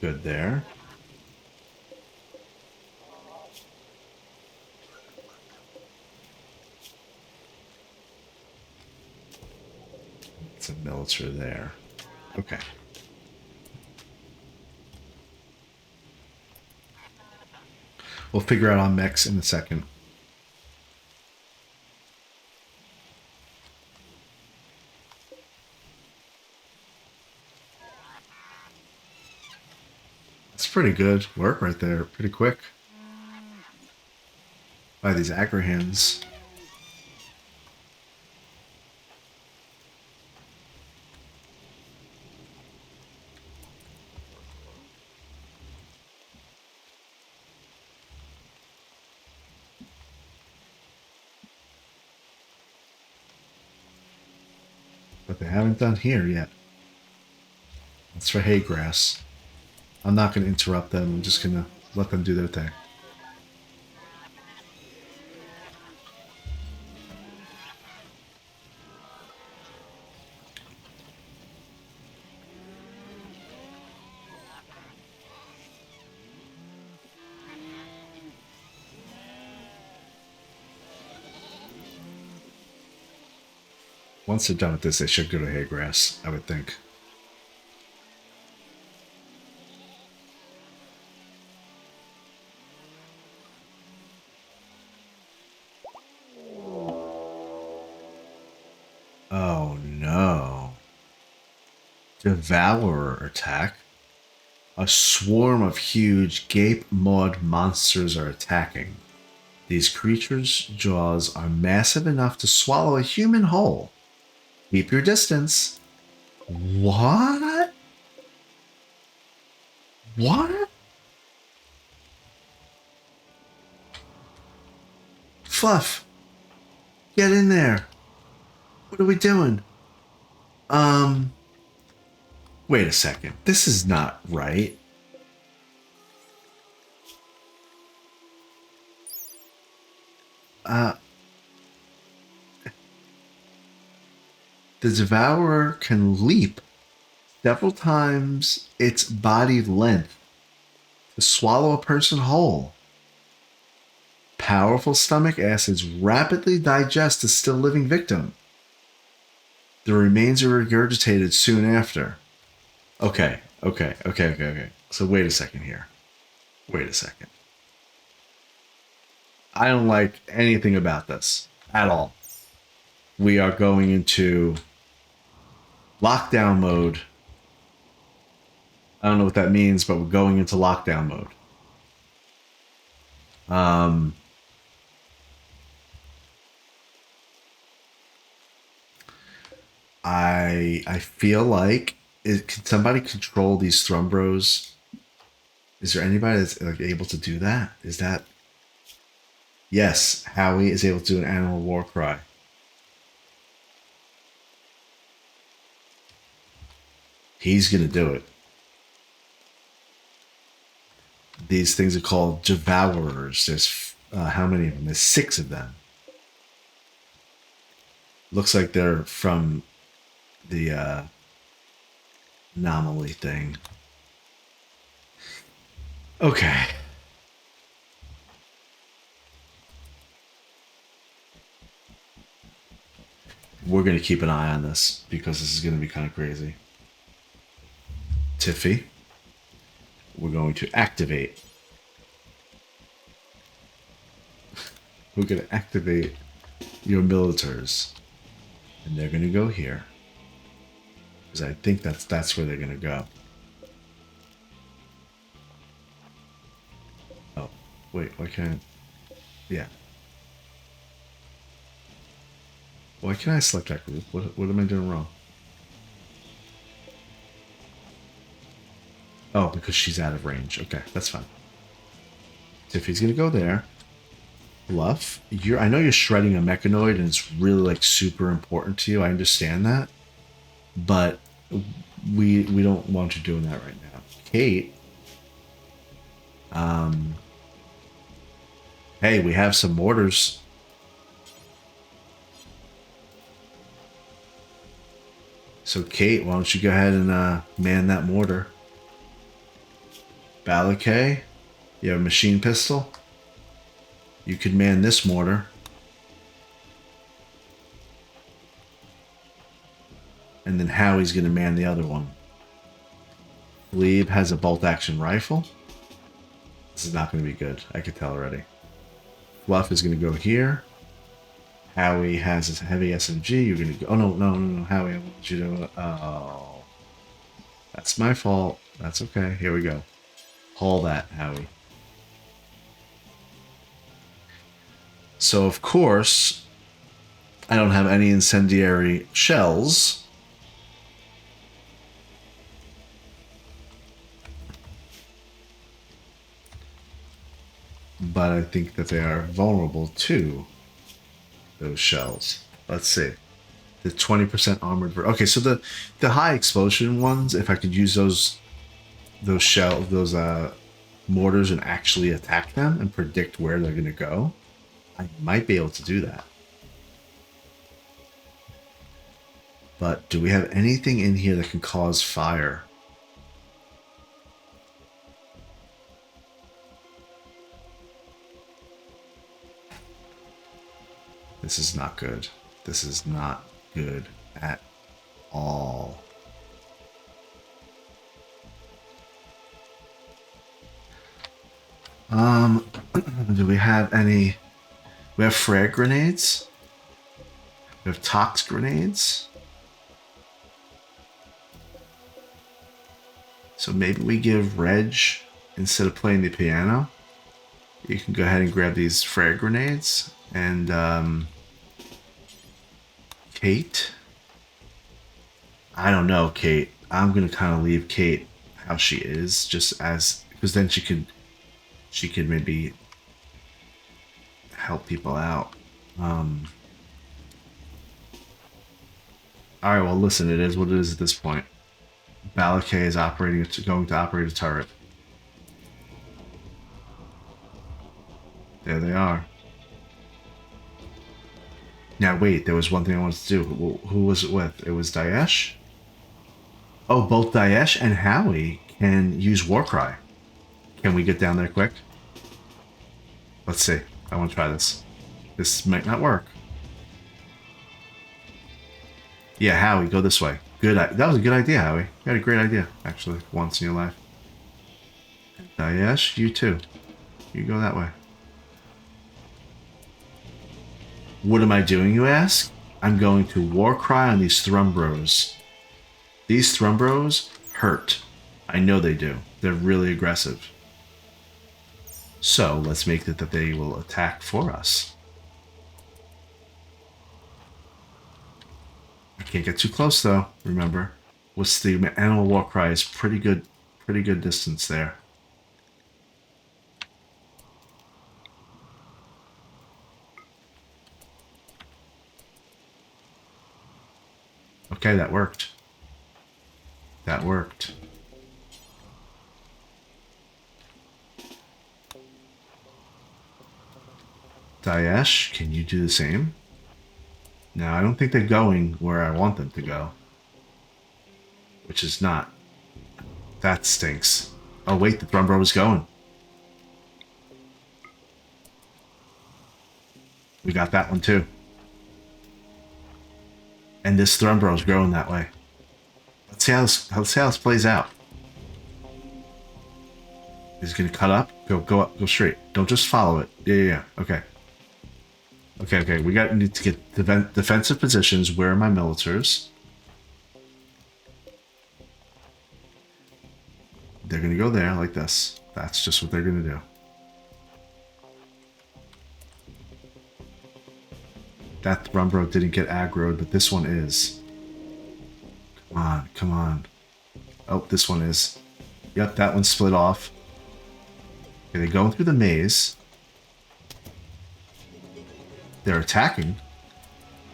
S1: Good there. It's a military there. Okay. We'll figure out on mechs in a second. That's pretty good work right there. Pretty quick. By these Agrahans. But they haven't done here yet. That's for hay grass. I'm not going to interrupt them. I'm just going to let them do their thing. Once they're done with this, they should go to hay grass, I would think. Oh no. Devourer attack. A swarm of huge gape-mawed monsters are attacking. These creatures' jaws are massive enough to swallow a human whole. Keep your distance. What? What? Fluff, get in there. What are we doing? Wait a second. This is not right. The Devourer can leap several times its body length to swallow a person whole. Powerful stomach acids rapidly digest a still living victim. The remains are regurgitated soon after. Okay. So wait a second here. Wait a second. I don't like anything about this at all. We are going into lockdown mode. I don't know what that means, but we're going into lockdown mode. I feel like can somebody control these Thrumbros? Is there anybody that's like able to do that? Is that yes? Howie is able to do an animal war cry. He's gonna do it. These things are called Devourers. There's how many of them? There's 6 of them. Looks like they're from the anomaly thing. Okay. We're going to keep an eye on this because this is going to be kind of crazy. Tiffy, we're going to activate. We're going to activate your militars. And they're going to go here. Because I think that's where they're going to go. Oh, wait, why can't... Yeah. Why can't I select that group? What am I doing wrong? Oh, because she's out of range. Okay, that's fine. Tiffy's going to go there. Bluff, I know you're shredding a mechanoid and it's really like super important to you. I understand that. But we don't want you doing that right now. Kate, hey, we have some mortars. So Kate, why don't you go ahead and man that mortar? Balakay, you have a machine pistol. You could man this mortar. And then Howie's going to man the other one. Glebe has a bolt action rifle. This is not going to be good. I could tell already. Fluff is going to go here. Howie has his heavy SMG. You're going to go... Oh, no, Howie, I want you to... Oh. That's my fault. That's okay. Here we go. Haul that, Howie. So, of course, I don't have any incendiary shells. But I think that they are vulnerable to those shells. Let's see. The 20% armored... Okay, so the high explosion ones, if I could use those mortars and actually attack them and predict where they're going to go, I might be able to do that. But do we have anything in here that can cause fire? This is not good. This is not good at all. Do we have any... We have frag grenades. We have tox grenades. So maybe we give Reg, instead of playing the piano, you can go ahead and grab these frag grenades. And Kate? I don't know, Kate. I'm going to kind of leave Kate how she is, just as... Because then she could maybe help people out. Alright, well, listen, it is what it is at this point. Balakay is going to operate a turret. There they are. Now, wait, there was one thing I wanted to do. Who was it with? It was Daesh? Oh, both Daesh and Howie can use Warcry. Can we get down there quick? Let's see. I want to try this. This might not work. Yeah, Howie, go this way. Good. That was a good idea, Howie. You had a great idea, actually, once in your life. Daesh, you too. You go that way. What am I doing, you ask? I'm going to Warcry on these Thrumbros. These Thrumbros hurt. I know they do. They're really aggressive. So let's make it that they will attack for us. I can't get too close though, remember. What's the animal Warcry is pretty good distance there. Okay, that worked. That worked. Daesh, can you do the same? Now, I don't think they're going where I want them to go. Which is not. That stinks. Oh wait, the Thrumbro is going. We got that one too. And this Thrumbro is growing that way. Let's see how this plays out. He's gonna cut up. Go up. Go straight. Don't just follow it. Yeah. Okay. Okay. We need to get defensive positions. Where are my militars? They're gonna go there like this. That's just what they're gonna do. That Thrumbro didn't get aggroed, but this one is. Come on. Oh, this one is. Yep, that one split off. Okay, they're going through the maze. They're attacking.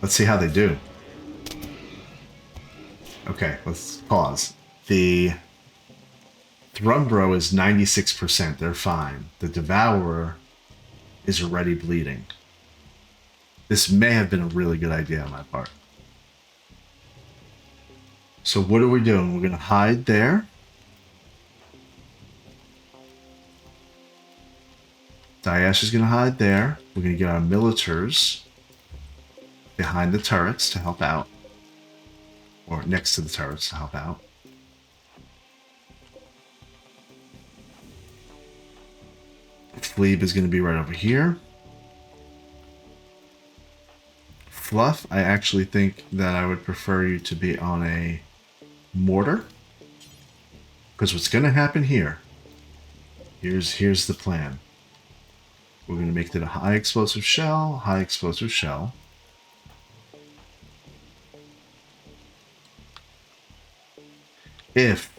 S1: Let's see how they do. Okay, let's pause. The Thrumbro is 96%. They're fine. The Devourer is already bleeding. This may have been a really good idea on my part. So what are we doing? We're going to hide there. Daesh is going to hide there. We're going to get our militars behind the turrets to help out. Or next to the turrets to help out. Fleeb is going to be right over here. Fluff, I actually think that I would prefer you to be on a mortar. Because what's going to happen here, here's the plan. We're going to make it a high explosive shell, high explosive shell. If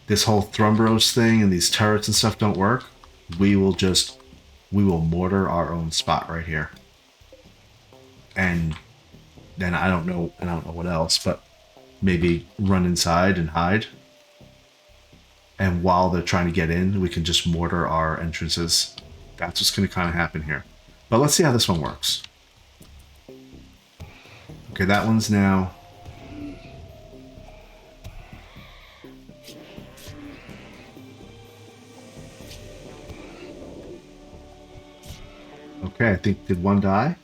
S1: this whole Thrumbros thing and these turrets and stuff don't work, we will mortar our own spot right here. And then I don't know what else, but maybe run inside and hide. And while they're trying to get in, we can just mortar our entrances. That's what's going to kind of happen here. But let's see how this one works. Okay, that one's now... Okay, I think, did one die?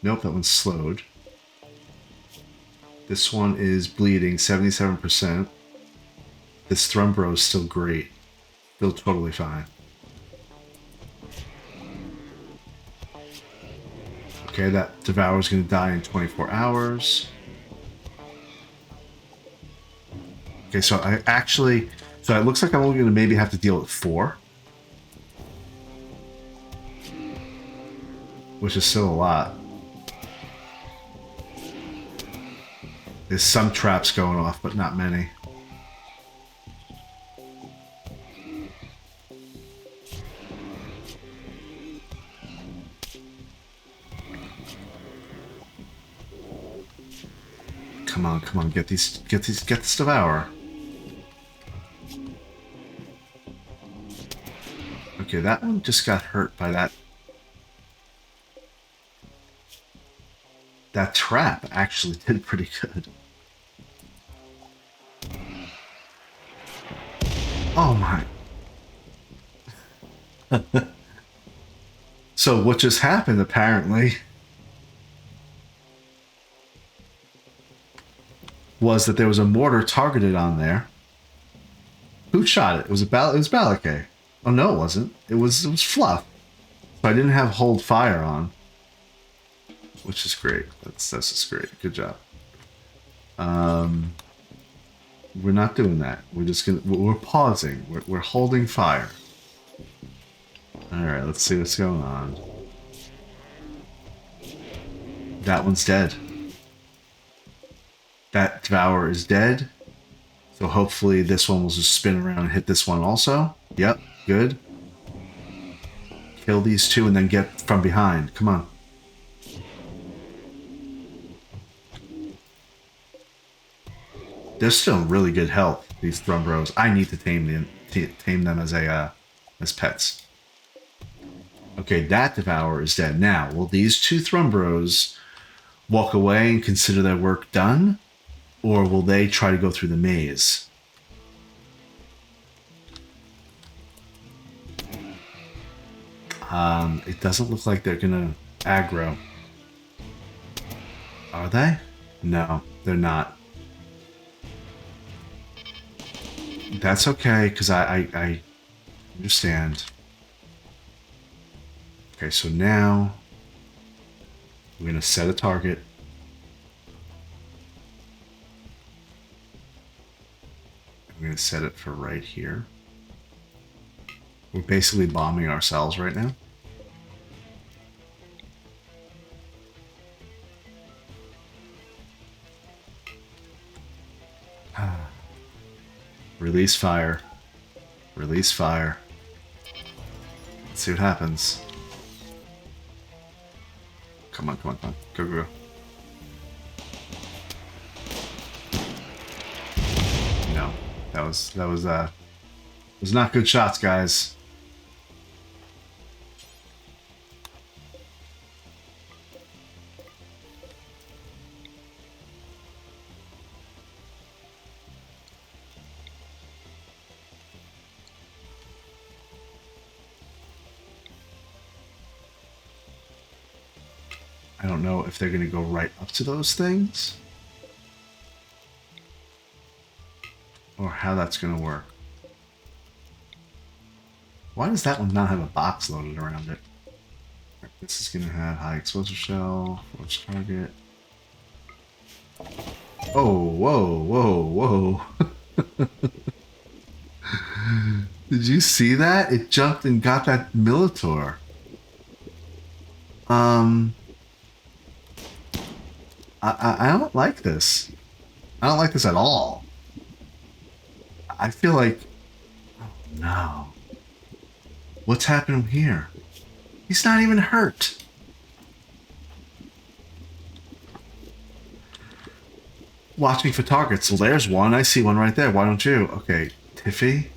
S1: Nope, that one's slowed. This one is bleeding 77%. This Thrumbro is still great. Still totally fine. Okay, that Devourer's going to die in 24 hours. Okay, so I actually... So it looks like I'm only going to maybe have to deal with 4. Which is still a lot. There's some traps going off, but not many. Come on, get this Devour. Okay, that one just got hurt by that. That trap actually did pretty good. Oh my. So what just happened apparently was that there was a mortar targeted on there. Who shot it? It was it was Balakay. Oh no, it wasn't. It was Fluff. So I didn't have hold fire on. Which is great. That's just great. Good job. We're not doing that. We're pausing. We're holding fire. All right, let's see what's going on. That one's dead. That Devourer is dead. So hopefully this one will just spin around and hit this one also. Yep, good. Kill these two and then get from behind. Come on. They're still really good health, these Thrumbros. I need to tame them as pets. Okay, that Devourer is dead. Now, will these 2 Thrumbros walk away and consider their work done? Or will they try to go through the maze? It doesn't look like they're gonna aggro. Are they? No, they're not. That's okay, because I understand. Okay, so now we're going to set a target. We're going to set it for right here. We're basically bombing ourselves right now. Release fire. Release fire. Let's see what happens. Come on. Go. No. That was not good shots, guys. I don't know if they're going to go right up to those things or how that's going to work. Why does that one not have a box loaded around it? This is going to have high explosive shell, force target. Oh, whoa, whoa, whoa. Did you see that? It jumped and got that Militor. Um, I don't like this. I don't like this at all. I feel like, oh no. What's happening here? He's not even hurt. Watch me for targets. Well, there's one. I see one right there. Why don't you? Okay, Tiffy.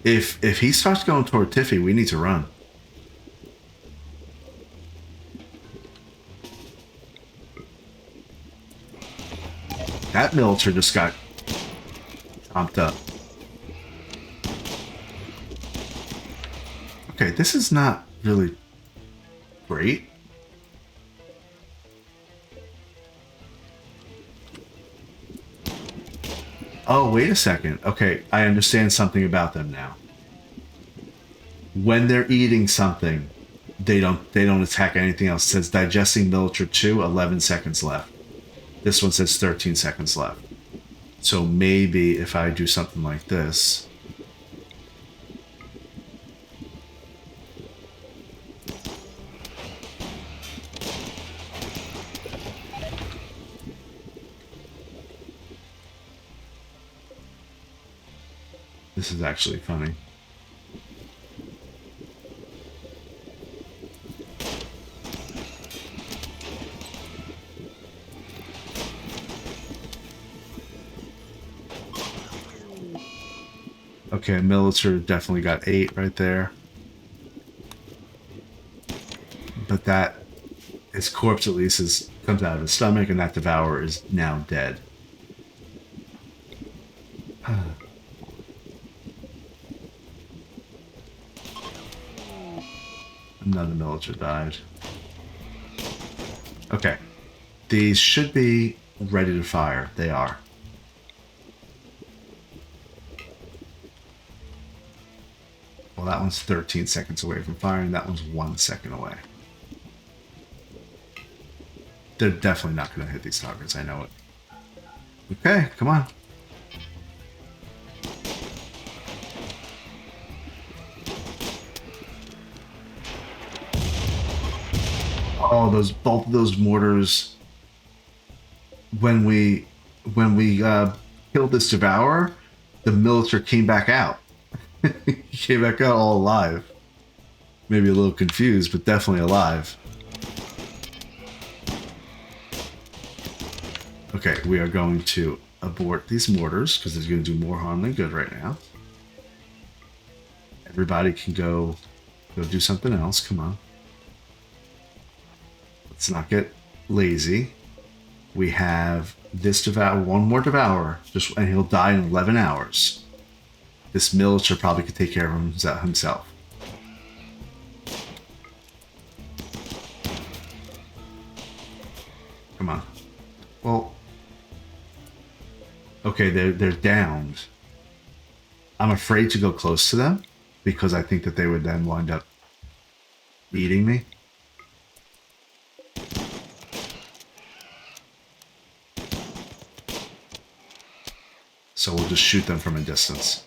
S1: If he starts going toward Tiffy, we need to run. That Militer just got chomped up. Okay, this is not really great. Oh, wait a second. Okay, I understand something about them now. When they're eating something, they don't attack anything else. It says digesting Militer 2, 11 seconds left. This one says 13 seconds left. So maybe if I do something like this. This is actually funny. Okay, Militer definitely got 8 right there. But that, his corpse at least comes out of his stomach, and that Devourer is now dead. Another Militer died. Okay. These should be ready to fire. They are. Well, that one's 13 seconds away from firing. That one's 1 second away. They're definitely not going to hit these targets. I know it. Okay, come on. Oh, both of those mortars. When we killed this Devourer, the Militer came back out. He came back out all alive. Maybe a little confused, but definitely alive. Okay, we are going to abort these mortars because it's going to do more harm than good right now. Everybody can go do something else. Come on. Let's not get lazy. We have this one more Devourer, and he'll die in 11 hours. This Militer probably could take care of himself. Come on. Well, okay, they're downed. I'm afraid to go close to them because I think that they would then wind up eating me. So we'll just shoot them from a distance.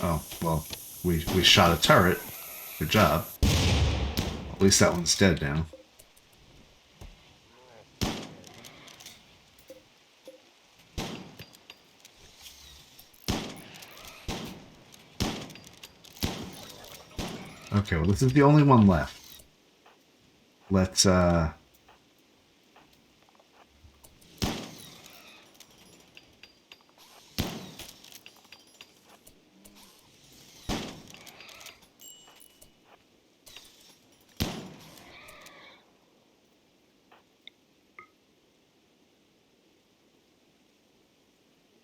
S1: Oh, well, we shot a turret. Good job. At least that one's dead now. Okay, well, this is the only one left. Let's, well,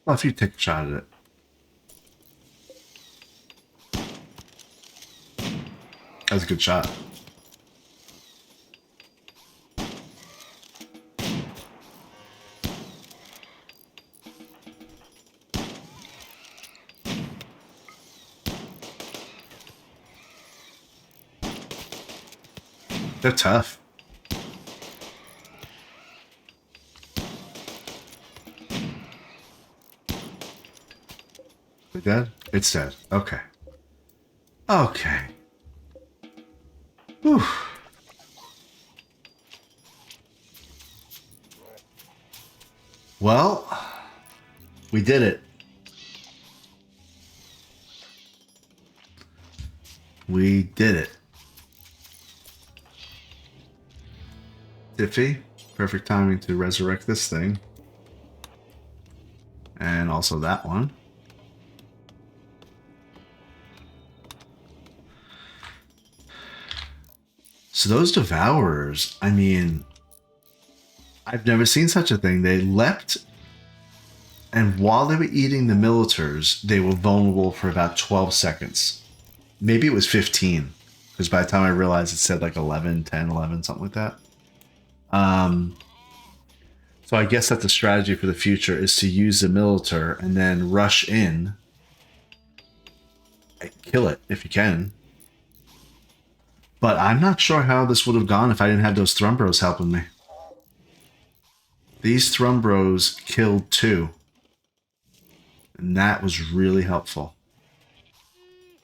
S1: if you take a shot at it. That was a good shot. They're tough. Is it dead? It's dead. Okay. Okay. Whew. Well, we did it. We did it. Tiffy, perfect timing to resurrect this thing. And also that one. So those Devourers, I mean, I've never seen such a thing. They leapt, and while they were eating the Militars, they were vulnerable for about 12 seconds. Maybe it was 15, because by the time I realized it said like 11, 10, 11, something like that. So I guess that the strategy for the future is to use the Militar and then rush in and kill it if you can. But I'm not sure how this would have gone if I didn't have those Thrumbros helping me. These Thrumbros killed 2. And that was really helpful.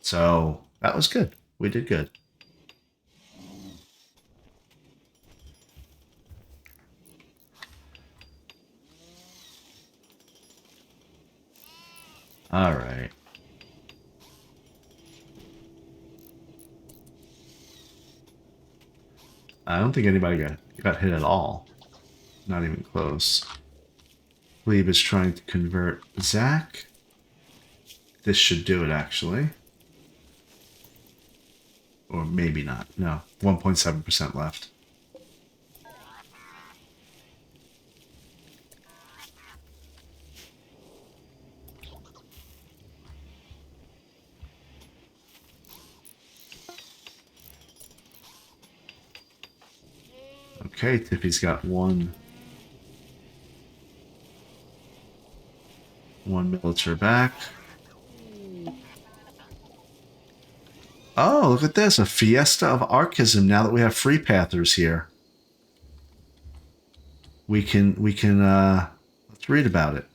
S1: So that was good. We did good. All right. I don't think anybody got hit at all. Not even close. Glebe is trying to convert Zach. This should do it, actually. Or maybe not. No, 1.7% left. Okay, Tiffy's got one Militar back. Oh, look at this. A Fiesta of Archism now that we have Free Pathers here. We can let's read about it.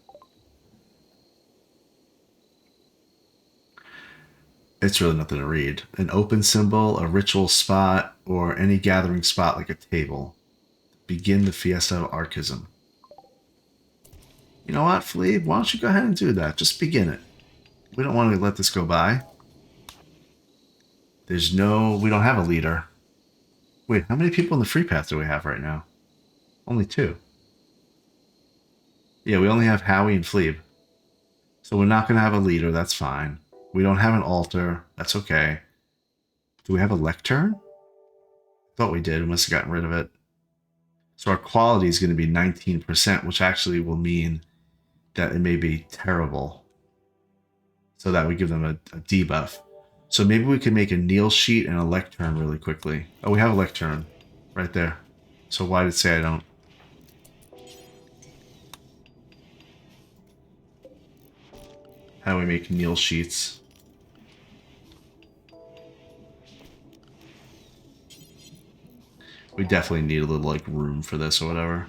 S1: It's really nothing to read. An open symbol, a ritual spot, or any gathering spot like a table. Begin the Fiesta of Archism. You know what, Fleeb? Why don't you go ahead and do that? Just begin it. We don't want to let this go by. We don't have a leader. Wait, how many people in the Free Path do we have right now? Only 2. Yeah, we only have Howie and Fleeb. So we're not going to have a leader, that's fine. We don't have an altar, that's okay. Do we have a lectern? I thought we did, we must have gotten rid of it. So our quality is going to be 19%, which actually will mean that it may be terrible. So that would give them a debuff. So maybe we can make a kneel sheet and a lectern really quickly. Oh, we have a lectern right there. So why did it say I don't? How do we make kneel sheets? We definitely need a little like room for this or whatever.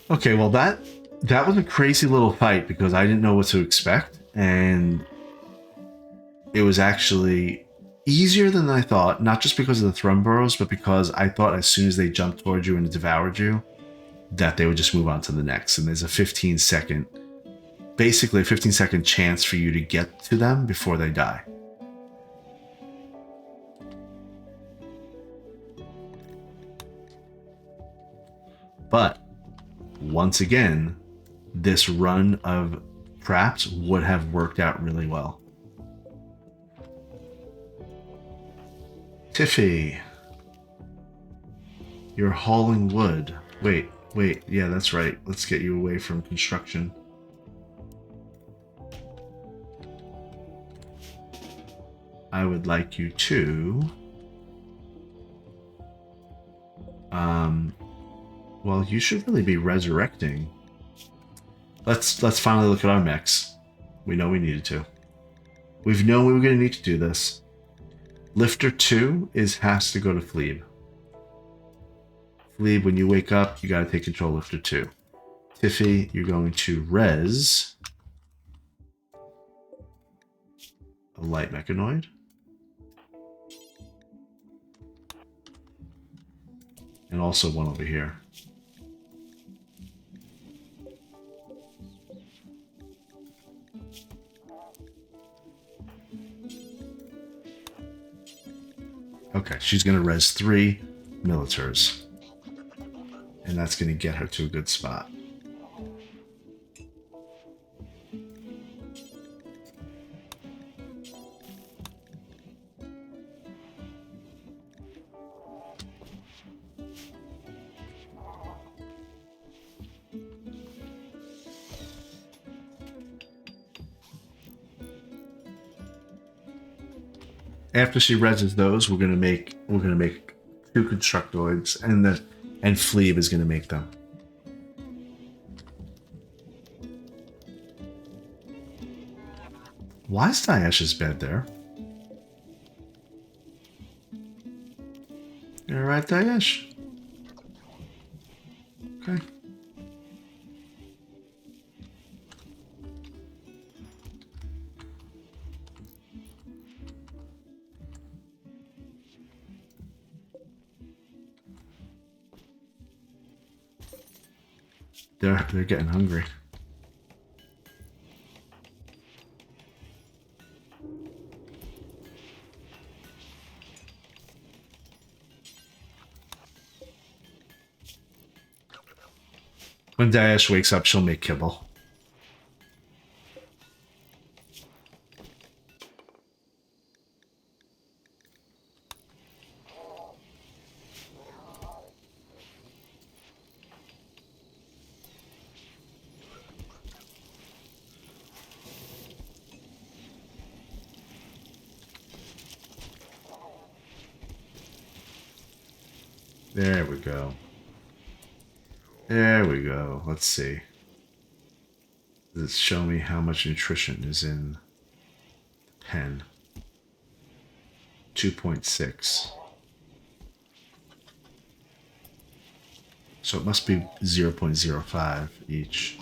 S1: Okay, well that was a crazy little fight because I didn't know what to expect, and it was actually easier than I thought, not just because of the Thrumbros, but because I thought as soon as they jumped towards you and devoured you, that they would just move on to the next. And there's a 15-second, basically a 15-second chance for you to get to them before they die. But once again, this run of traps would have worked out really well. Tiffy, you're hauling wood. Wait, yeah, that's right. Let's get you away from construction. I I would like you to... well, you should really be resurrecting. Let's finally look at our mechs. We know we needed to. We've known we were going to need to do this. Lifter 2 has to go to Fleeb. Fleeb, when you wake up, you got to take control of Lifter 2. Tiffy, you're going to res a light mechanoid. And also one over here. Okay, she's going to res 3 militars. And that's going to get her to a good spot. After she reses those, we're gonna make 2 constructoids, and Fleeb is gonna make them. Why is Diash's bed there? You alright, Diash? Okay. They're getting hungry. When Diash wakes up, she'll make kibble. There we go. There we go. Let's see. Does it show me how much nutrition is in the pen? 2.6. So it must be 0.05 each.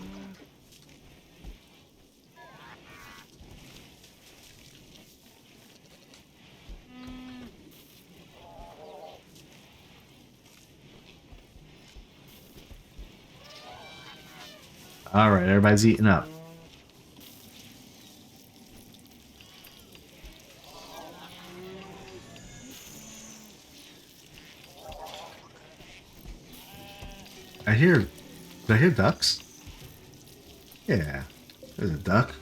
S1: All right, everybody's eating up. Did I hear ducks? Yeah, there's a duck.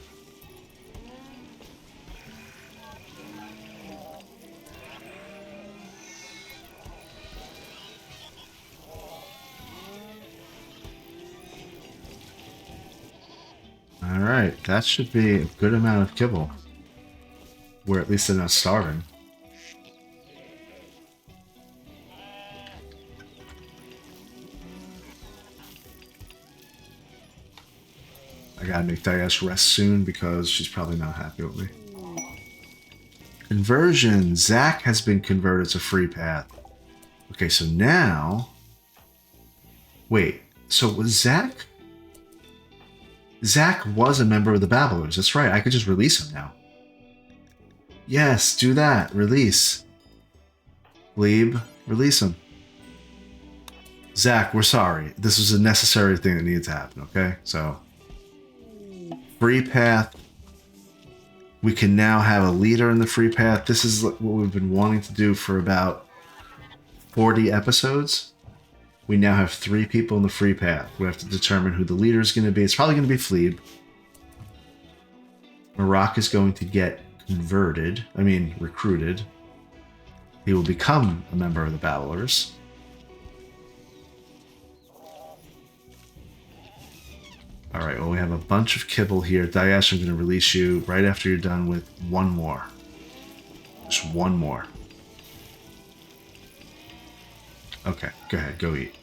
S1: Alright, that should be a good amount of kibble. Where at least they're not starving. I gotta make Diash rest soon because she's probably not happy with me. Conversion. Zack has been converted to free path. Okay, so now... Wait, so was Zack... Zack was a member of the Babblers. That's right. I could just release him now. Yes, do that. Release. Glebe, release him. Zack, we're sorry. This was a necessary thing that needed to happen, okay? So, free path. We can now have a leader in the free path. This is what we've been wanting to do for about 40 episodes. We now have 3 people in the free path. We have to determine who the leader is going to be. It's probably going to be Fleeb. Marak is going to get recruited. He will become a member of the Babblers. Alright, well, we have a bunch of kibble here. Diash, I'm going to release you right after you're done with one more. Just one more. Okay, go ahead, go eat.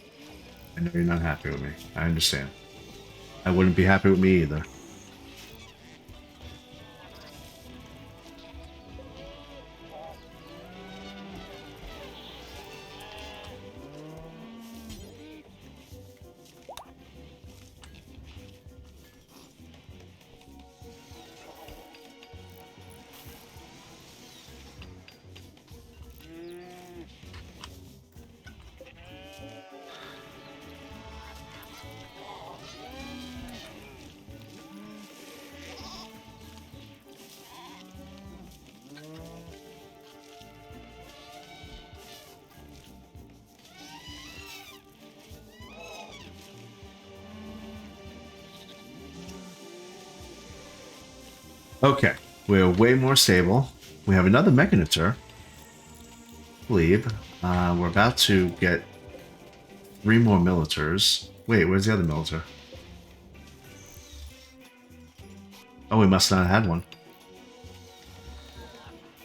S1: I know you're not happy with me. I understand. I wouldn't be happy with me either. Okay, we're way more stable. We have another Mechanitor. Glebe. We're about to get 3 more Militars. Wait, where's the other Militar? Oh, we must not have had one.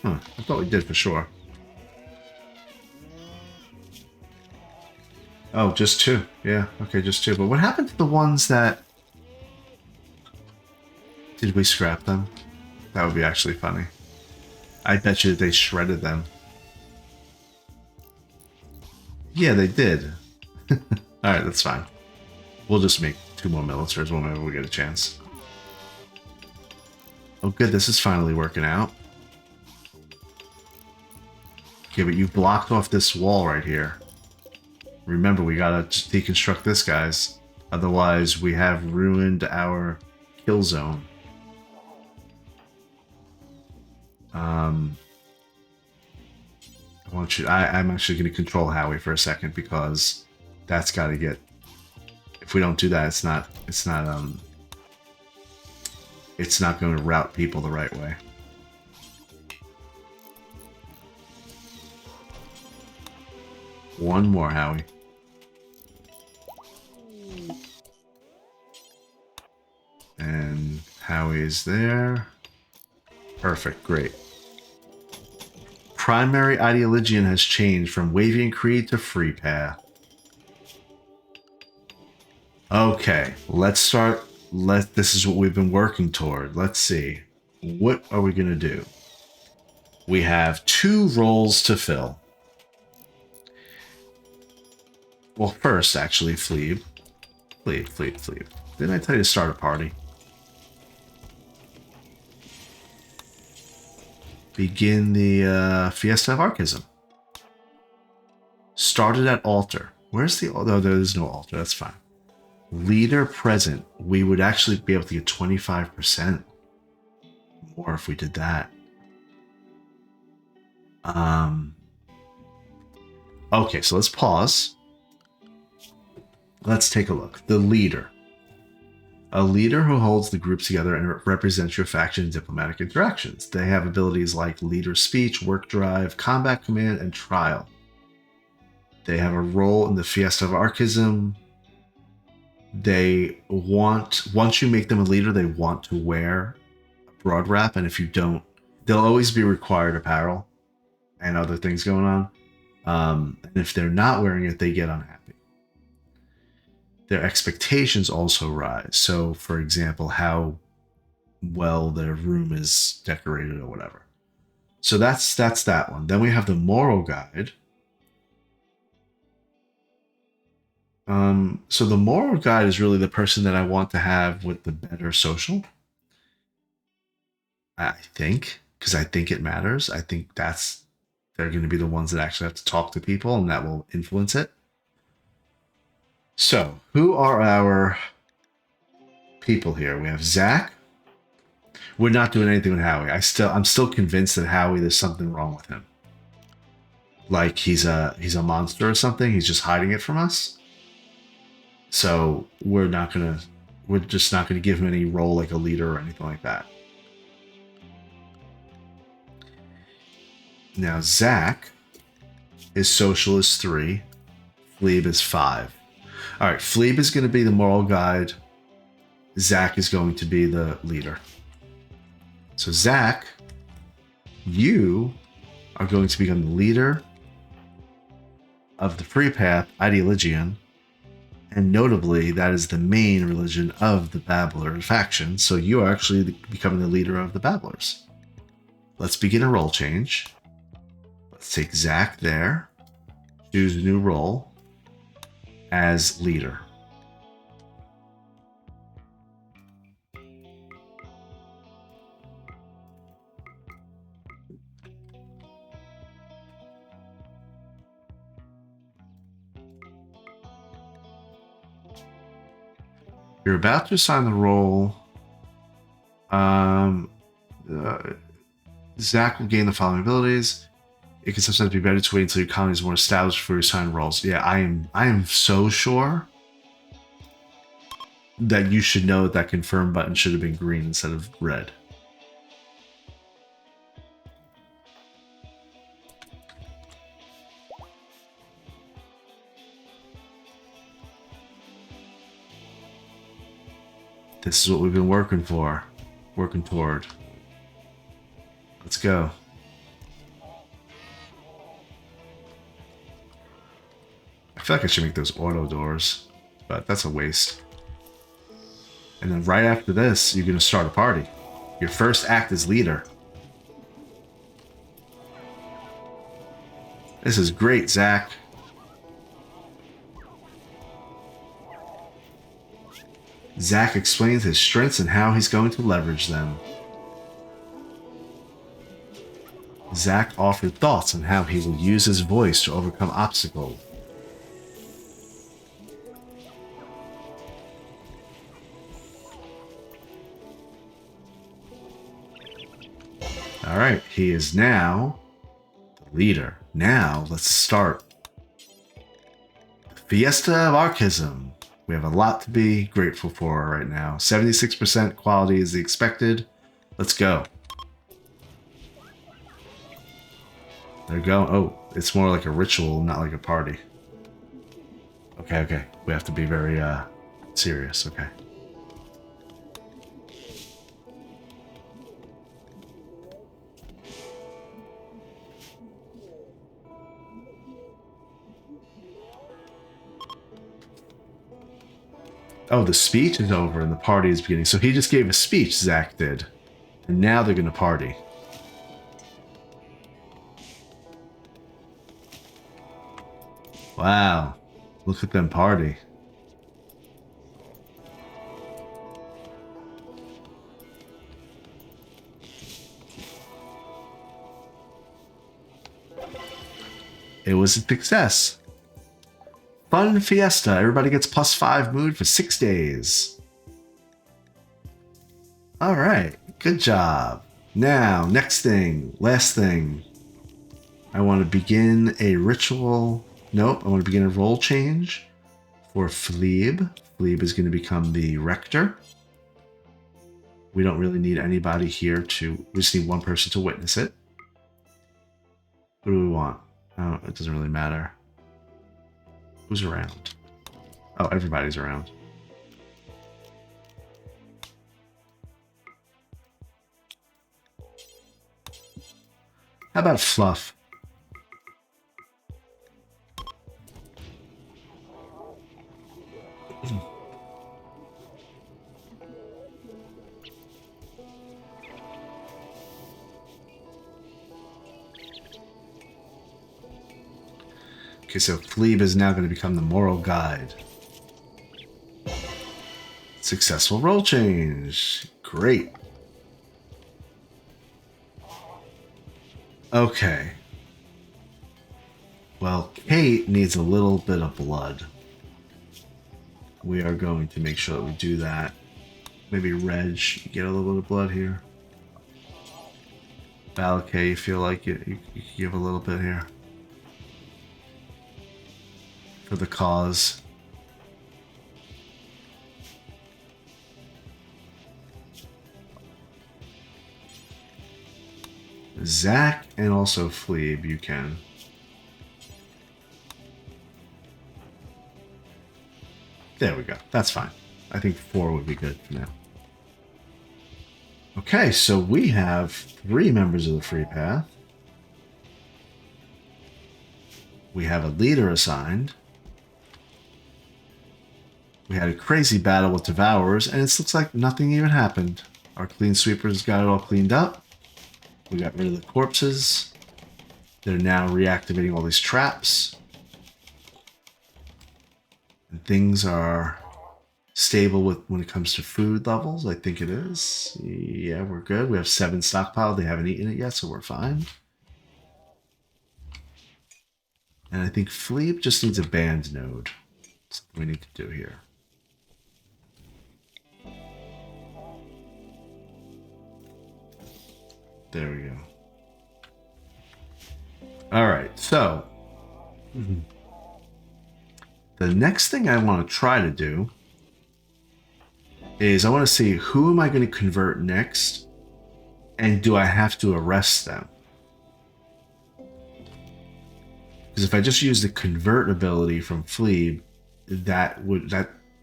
S1: Huh, I thought we did for sure. Oh, just 2. Yeah, okay, just 2. But what happened to the ones that... Did we scrap them? That would be actually funny. I bet you they shredded them. Yeah, they did. Alright, that's fine. We'll just make 2 more Militars whenever we get a chance. Oh good, this is finally working out. Okay, but you blocked off this wall right here. Remember, we gotta deconstruct this, guys. Otherwise, we have ruined our kill zone. I'm actually going to control Howie for a second because that's got to get. If we don't do that, it's not going to route people the right way. One more, Howie. And Howie is there. Perfect, great. Primary ideologian has changed from Wavian Creed to Free Path. Okay, let's start. This is what we've been working toward. Let's see. What are we going to do? We have 2 roles to fill. Well, first, actually, Fleeb. Fleeb. Didn't I tell you to start a party? Begin the Fiesta of Archism. Started at altar. Where's the... Oh, there's no altar. That's fine. Leader present. We would actually be able to get 25% more if we did that. Okay, so let's pause. Let's take a look. The leader. A leader who holds the group together and represents your faction in diplomatic interactions. They have abilities like leader speech, work drive, combat command, and trial. They have a role in the Fiesta of Archism. They want, once you make them a leader, they want to wear a broad wrap, and if you don't, they'll always be required apparel and other things going on. And if they're not wearing it, they get unhappy. Their expectations also rise. So, for example, how well their room is decorated or whatever. So that's that one. Then we have the moral guide. So the moral guide is really the person that I want to have with the better social. I think, because I think it matters. I think they're going to be the ones that actually have to talk to people, and that will influence it. So, who are our people here? We have Zach. We're not doing anything with Howie. I'm still convinced that Howie, there's something wrong with him. Like he's a monster or something. He's just hiding it from us. So we're just not gonna give him any role like a leader or anything like that. Now Zach, his social is 3. Fleeb is 5. All right, Fleeb is going to be the moral guide. Zach is going to be the leader. So Zach, you are going to become the leader of the Free Path Ideologian. And notably, that is the main religion of the Babbler faction. So you are actually becoming the leader of the Babblers. Let's begin a role change. Let's take Zach there. Choose a new role as leader. You're about to assign the role. Zach will gain the following abilities. It can sometimes be better to wait until your colony is more established before you assign roles. Yeah, I am so sure that you should know that confirm button should have been green instead of red. This is what we've been working toward. Let's go. I feel like I should make those auto doors, but that's a waste. And then right after this, you're going to start a party. Your first act as leader. This is great, Zach. Zach explains his strengths and how he's going to leverage them. Zach offered thoughts on how he will use his voice to overcome obstacles. Alright, he is now the leader. Now, let's start. The Fiesta of Archism. We have a lot to be grateful for right now. 76% quality is the expected. Let's go. There we go. Oh, it's more like a ritual, not like a party. Okay. We have to be very serious. Okay. Oh, the speech is over and the party is beginning. So he just gave a speech, Zach did. And now they're going to party. Wow. Look at them party. It was a success. Fun fiesta. Everybody gets +5 mood for 6 days. All right. Good job. Now, next thing. Last thing. I want to begin a ritual. Nope. I want to begin a role change for Fleeb. Fleeb is going to become the rector. We don't really need anybody here to... We just need one person to witness it. What do we want? Oh, it doesn't really matter. Who's around? Oh, everybody's around. How about Fluff? Okay, so Fleeb is now going to become the moral guide. Successful role change. Great. Okay. Well, Kate needs a little bit of blood. We are going to make sure that we do that. Maybe Reg, you get a little bit of blood here. Balakay, you feel like you can give a little bit here. For the cause. Zach and also Fleeb, you can. There we go. That's fine. I think 4 would be good for now. Okay, so we have 3 members of the Free Path. We have a leader assigned. We had a crazy battle with Devourers, and it looks like nothing even happened. Our clean sweepers got it all cleaned up. We got rid of the corpses. They're now reactivating all these traps. And things are stable when it comes to food levels. I think it is. Yeah, we're good. We have 7 stockpiled. They haven't eaten it yet, so we're fine. And I think Fleep just needs a band node. Something we need to do here. There we go. All right, so the next thing I want to try to do is I want to see who am I going to convert next, and do I have to arrest them? Because if I just use the convert ability from Fleeb, that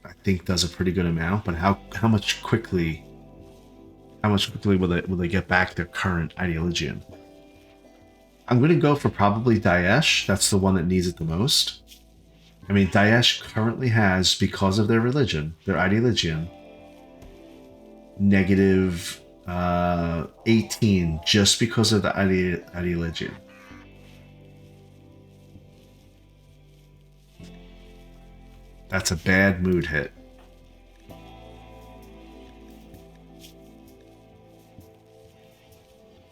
S1: I think does a pretty good amount. But how much quickly will they get back their current Ideologian? I'm going to go for probably Daesh. That's the one that needs it the most. I mean, Daesh currently has, because of their religion, their Ideologian, negative 18 just because of the Ideologian. That's a bad mood hit.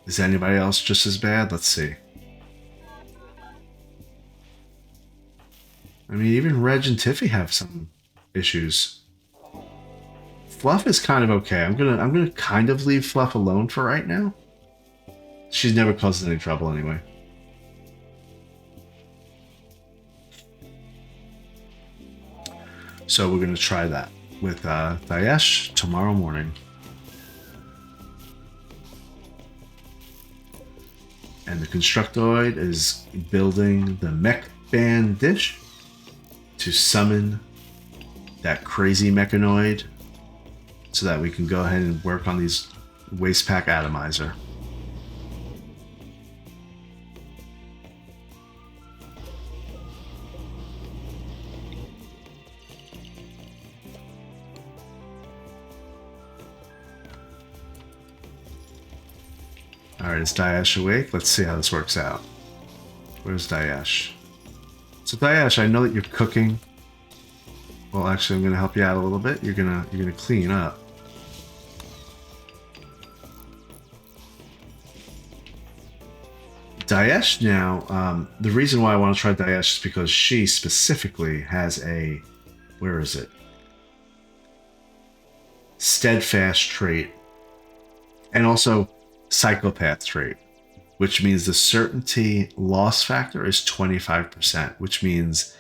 S1: Is anybody else just as bad? Let's see. I mean, even Reg and Tiffy have some issues. Fluff is kind of okay. I'm gonna kind of leave Fluff alone for right now. She's never caused any trouble anyway. So we're gonna try that with Daesh tomorrow morning. And the Constructoid is building the mech band dish to summon that crazy mechanoid so that we can go ahead and work on these waste pack atomizer. Alright, is Daesh awake? Let's see how this works out. Where's Daesh? So Daesh, I know that you're cooking. Well, actually, I'm going to help you out a little bit. You're gonna clean up. Daesh now, the reason why I want to try Daesh is because she specifically has a, where is it? Steadfast trait. And also psychopath trait, which means the certainty loss factor is 25%, which means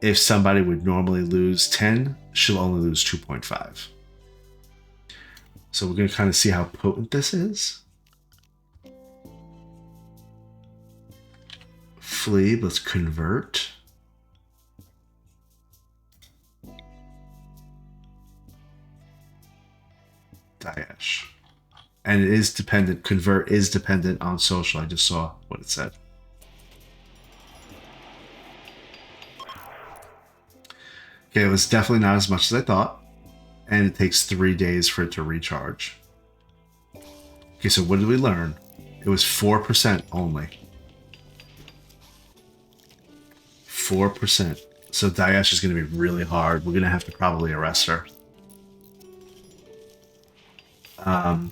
S1: if somebody would normally lose 10, she'll only lose 2.5. So we're going to kind of see how potent this is. Flee, let's convert. Daesh. And it is dependent, convert is dependent on social. I just saw what it said. Okay, it was definitely not as much as I thought. And it takes 3 days for it to recharge. Okay, so what did we learn? It was 4% only. 4%. So Daesh is going to be really hard. We're going to have to probably arrest her.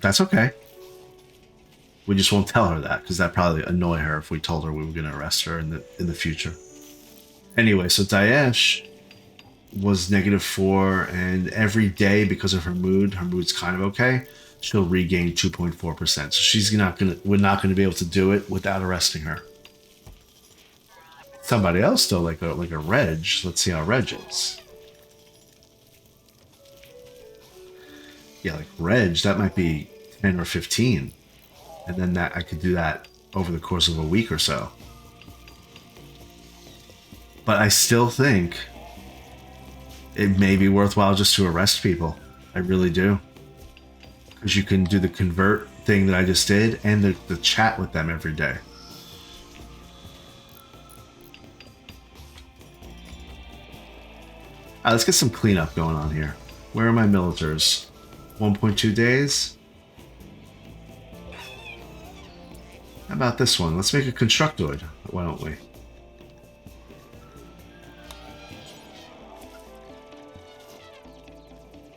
S1: That's okay. We just won't tell her that because that'd probably annoy her if we told her we were going to arrest her in the future. Anyway, so Daesh was -4, and every day because of her mood's kind of okay. She'll regain 2.4%. So we're not gonna be able to do it without arresting her. Somebody else though, like a Reg. Let's see how Reg is. Yeah, like Reg, that might be 10 or 15. And then that I could do that over the course of a week or so. But I still think it may be worthwhile just to arrest people. I really do. Because you can do the convert thing that I just did and the chat with them every day. Let's get some cleanup going on here. Where are my militars? 1.2 days. How about this one? Let's make a constructoid. Why don't we?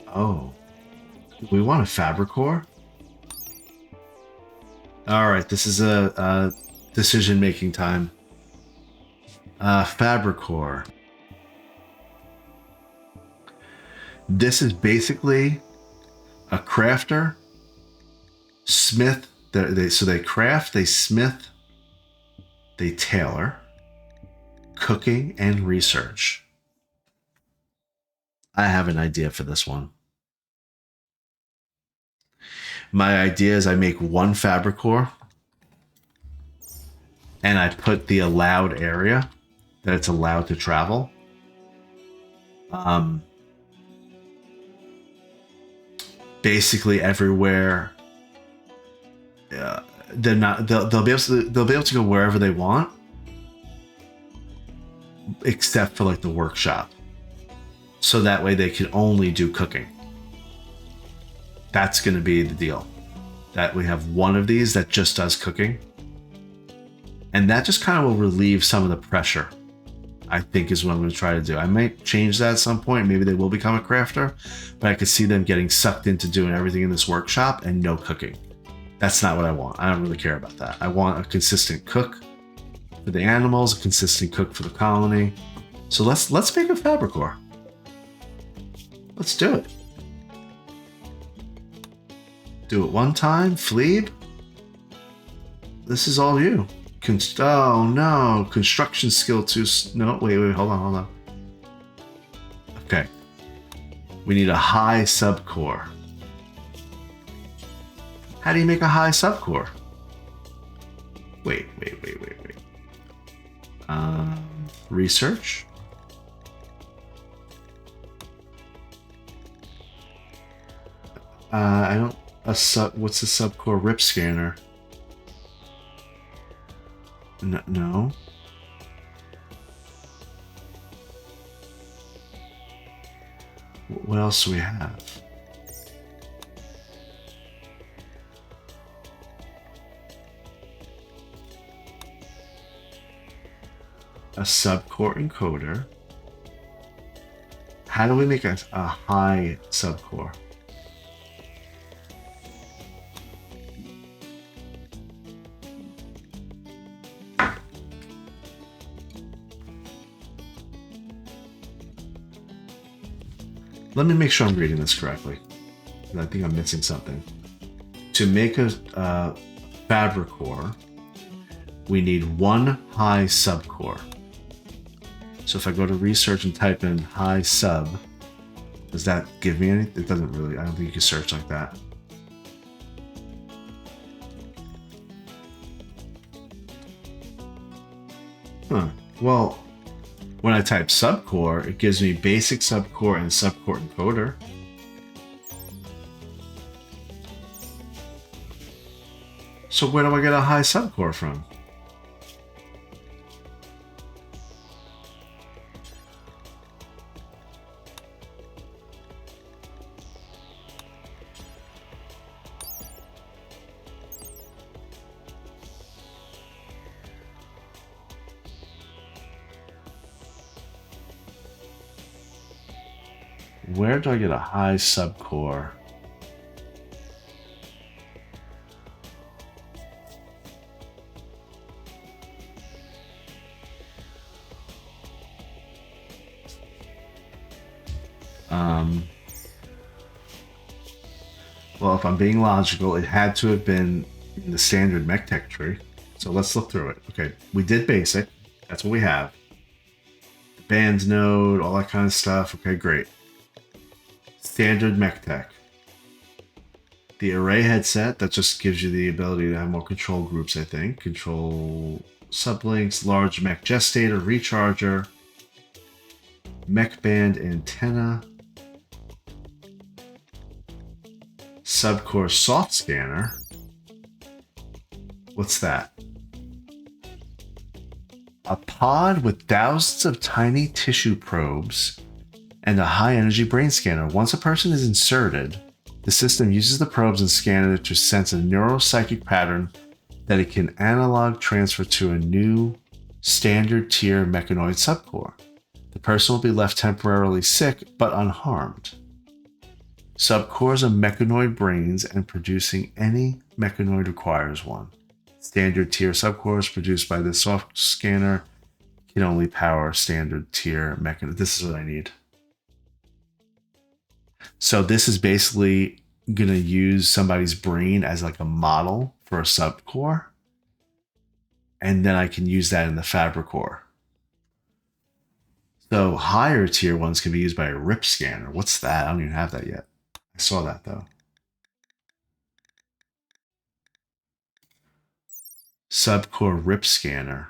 S1: Oh. We want a Fabricor? Alright, this is a decision-making time. Fabricor. This is basically a crafter, smith. So they craft, they smith, they tailor, cooking, and research. I have an idea for this one. My idea is I make one Fabricor and I put the allowed area that it's allowed to travel. Basically everywhere. They'll be able to go wherever they want, except for like the workshop. So that way they can only do cooking. That's going to be the deal. That we have one of these that just does cooking. And that just kind of will relieve some of the pressure, I think, is what I'm going to try to do. I might change that at some point. Maybe they will become a crafter, but I could see them getting sucked into doing everything in this workshop and no cooking. That's not what I want. I don't really care about that. I want a consistent cook for the animals, a consistent cook for the colony. So let's make a Fabricor. Let's do it. Do it one time, Fleeb. This is all you. Oh no, construction skill 2. No, wait, hold on. Okay. We need a high subcore. How do you make a high subcore? Wait. Research. I don't. What's a subcore rip scanner? No. What else do we have? A subcore encoder. How do we make a high subcore? Let me make sure I'm reading this correctly. I think I'm missing something. To make a Fabricor, we need one high subcore. So if I go to research and type in high sub, does that give me anything? It doesn't really. I don't think you can search like that. Well, when I type subcore, it gives me basic subcore and subcore encoder. So where do I get a high subcore from? Where do I get a high subcore? Well, if I'm being logical, it had to have been in the standard MechTech tree. So let's look through it. Okay, we did basic. That's what we have. The bands node, all that kind of stuff. Okay, great. Standard MechTech. The array headset, that just gives you the ability to have more control groups, I think. Control sublinks, large mech gestator, recharger, mech band antenna, subcore soft scanner. What's that? A pod with thousands of tiny tissue probes and a high-energy brain scanner. Once a person is inserted, the system uses the probes and scanner to sense a neuropsychic pattern that it can analog transfer to a new standard tier mechanoid subcore. The person will be left temporarily sick but unharmed. Subcores are mechanoid brains, and producing any mechanoid requires one. Standard tier subcores produced by this soft scanner can only power standard tier mechanoid. This is what I need. So this is basically going to use somebody's brain as like a model for a subcore. And then I can use that in the Fabricore. So higher tier ones can be used by a RIP scanner. What's that? I don't even have that yet. I saw that though. Subcore RIP scanner.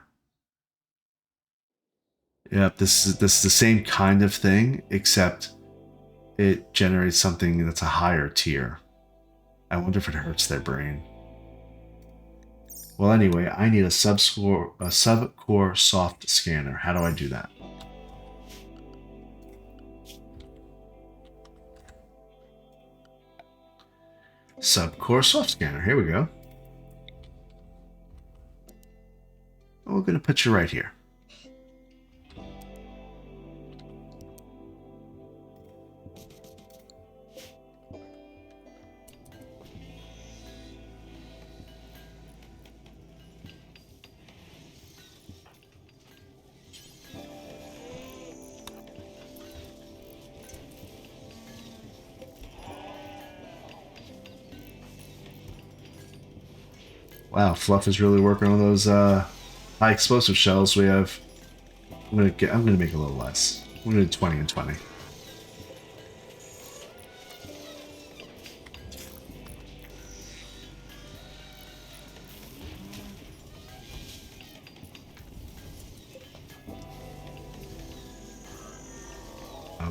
S1: Yep, this is the same kind of thing, except it generates something that's a higher tier. I wonder if it hurts their brain. Well, anyway, I need a subcore soft scanner. How do I do that? Subcore soft scanner. Here we go. We're going to put you right here. Wow, Fluff is really working on those high explosive shells we have. I'm gonna make a little less. We're gonna do 20 and 20.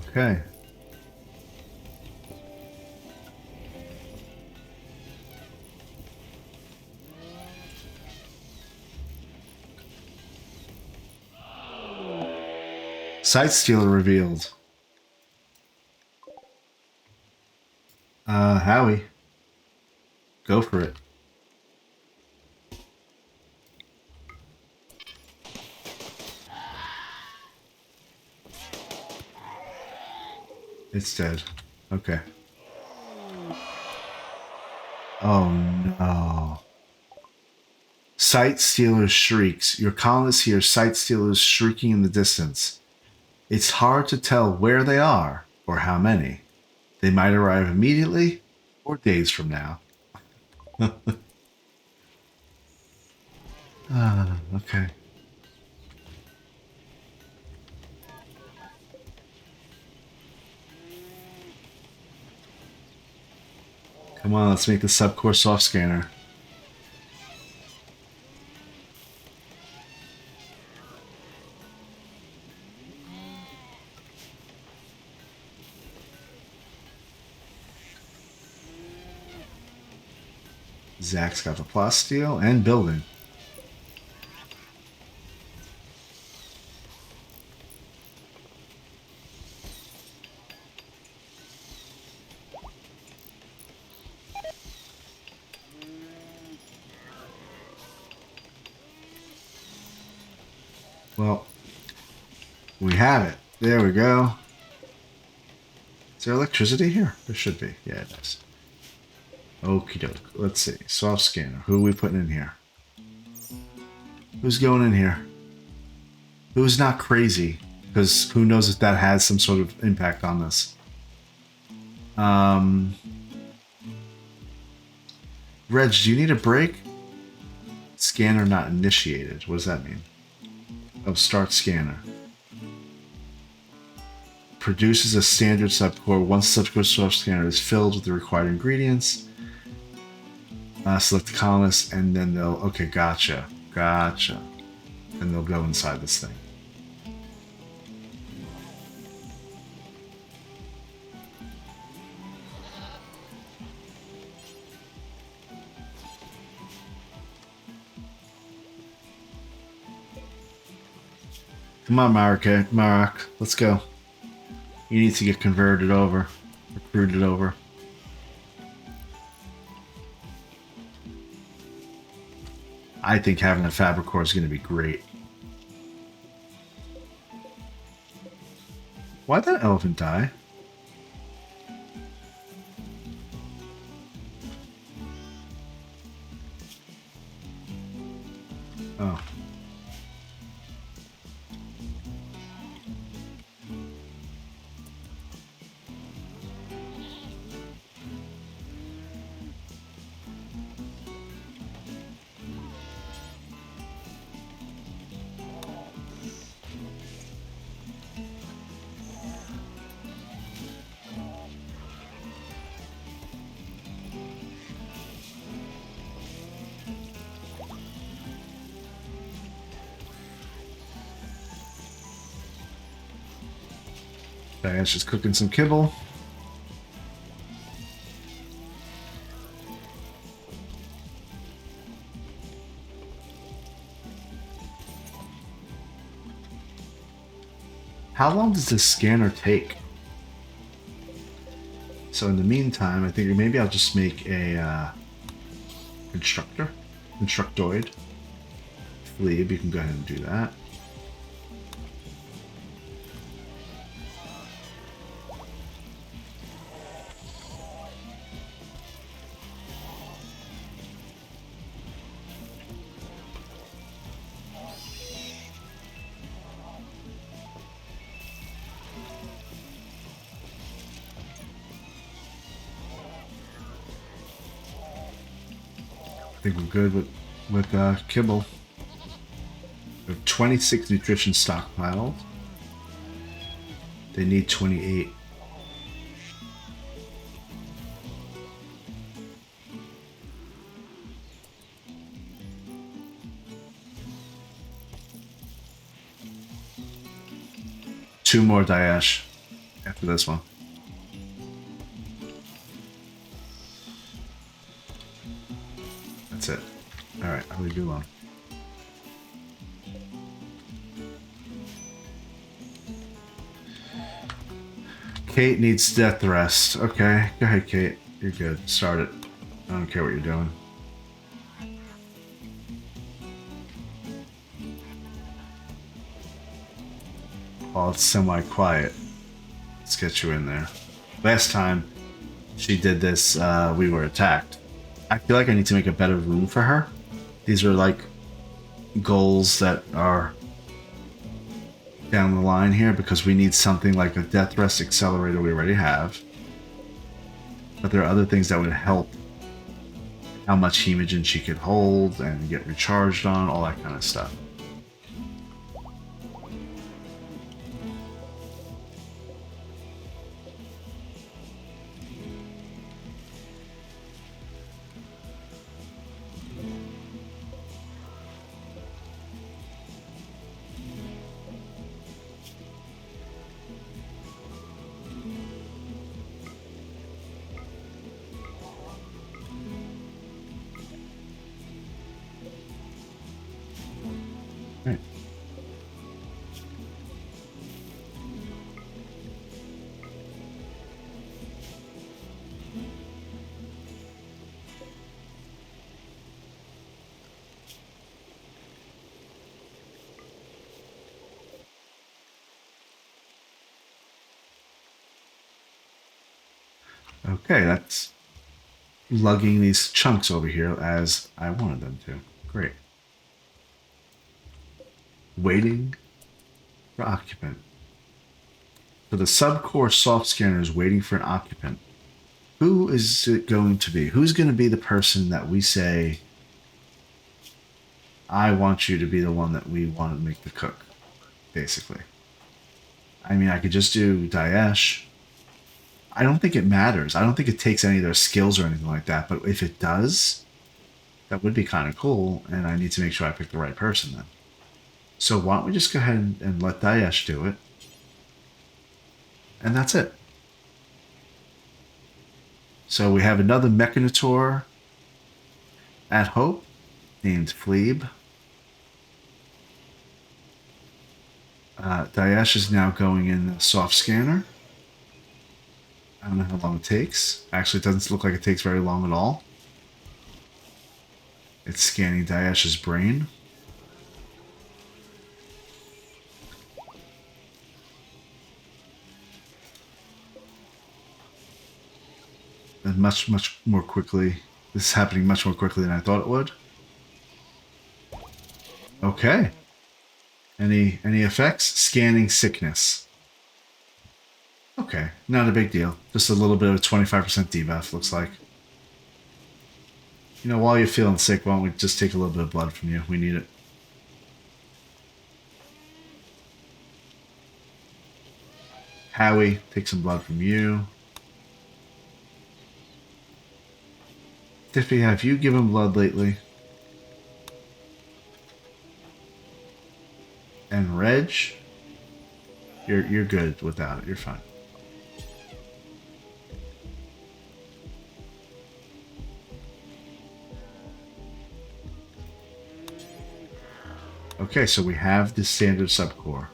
S1: Okay. Sight Stealer revealed. Howie. Go for it. It's dead. Okay. Oh no. Sight Stealer shrieks. Your colonists hear Sight Stealers shrieking in the distance. It's hard to tell where they are or how many. They might arrive immediately or days from now. Okay. Come on, let's make the subcore soft scanner. Zach's got the plasteel and building. Well, we have it. There we go. Is there electricity here? There should be. Yeah, it is. Okie doke. Let's see. Soft scanner. Who are we putting in here? Who's going in here? Who's not crazy? Because who knows if that has some sort of impact on this. Reg, do you need a break? Scanner not initiated. What does that mean? Oh, start scanner. Produces a standard subcore. Once the subcore soft scanner is filled with the required ingredients, select the colonist, and then they'll... Okay, gotcha. Gotcha. And they'll go inside this thing. Come on, Marak. Let's go. You need to get converted over, recruited over. I think having a Fabricore is going to be great. Why'd that elephant die? Oh. Diane's just cooking some kibble. How long does this scanner take? So in the meantime, I think maybe I'll just make a constructoid. Fleeb, you can go ahead and do that. I think we're good with kibble. We have 26 nutrition stockpiled. They need 28. Two more Daesh after this one. That's it. Alright, I'll leave you alone. Kate needs death rest. Okay, go ahead, Kate. You're good. Start it. I don't care what you're doing. While it's semi-quiet, let's get you in there. Last time she did this, we were attacked. I feel like I need to make a better room for her. These are like goals that are down the line here because we need something like a death rest accelerator we already have. But there are other things that would help how much hemogen she could hold and get recharged on, all that kind of stuff. Right. Okay, that's lugging these chunks over here as I wanted them to. Great. Waiting for occupant. So the subcore soft scanner is waiting for an occupant. Who is it going to be? Who's going to be the person that we say, I want you to be the one that we want to make the cook, basically? I mean, I could just do Daesh. I don't think it matters. I don't think it takes any of their skills or anything like that. But if it does, that would be kind of cool. And I need to make sure I pick the right person then. So why don't we just go ahead and let Daesh do it. And that's it. So we have another Mechanitor at Hope named Fleeb. Daesh is now going in the soft scanner. I don't know how long it takes. Actually, it doesn't look like it takes very long at all. It's scanning Diash's brain. And much more quickly. This is happening much more quickly than I thought it would. Okay. Any effects? Scanning sickness. Okay, not a big deal. Just a little bit of a 25% debuff, looks like. You know, while you're feeling sick, why don't we just take a little bit of blood from you? We need it. Howie, take some blood from you. Tiffy, have you given blood lately? And Reg, you're good without it. You're fine. Okay, so we have the standard subcore.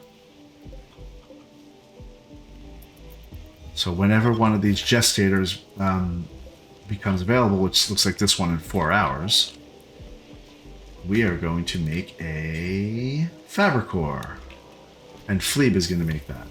S1: So whenever one of these gestators becomes available, which looks like this one in 4 hours, we are going to make a Fabricore. And Fleeb is going to make that.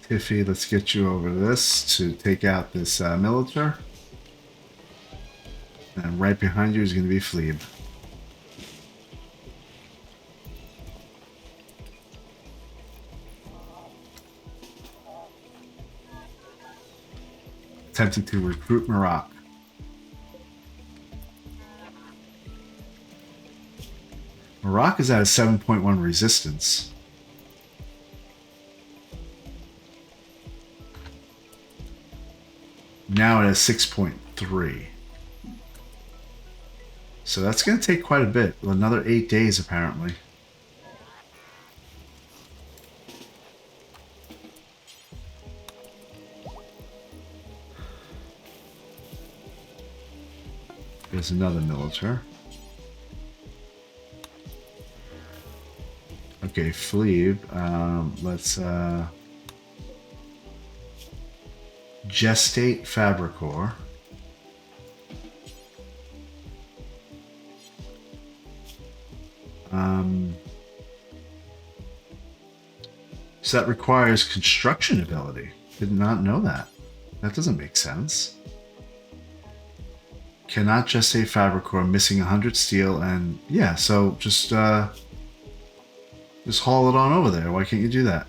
S1: Tiffy, let's get you over this to take out this Militar. And right behind you is going to be Fleeb. Attempting to recruit Marak. Marak is at a 7.1 resistance. Now it has 6.3. So that's going to take quite a bit. Another 8 days, apparently. There's another Militar. Okay, Fleeb. Let's gestate Fabricore. So that requires construction ability. Did not know that. That doesn't make sense. Cannot gestate Fabricore, missing 100 steel, and yeah, so just haul it on over there. Why can't you do that?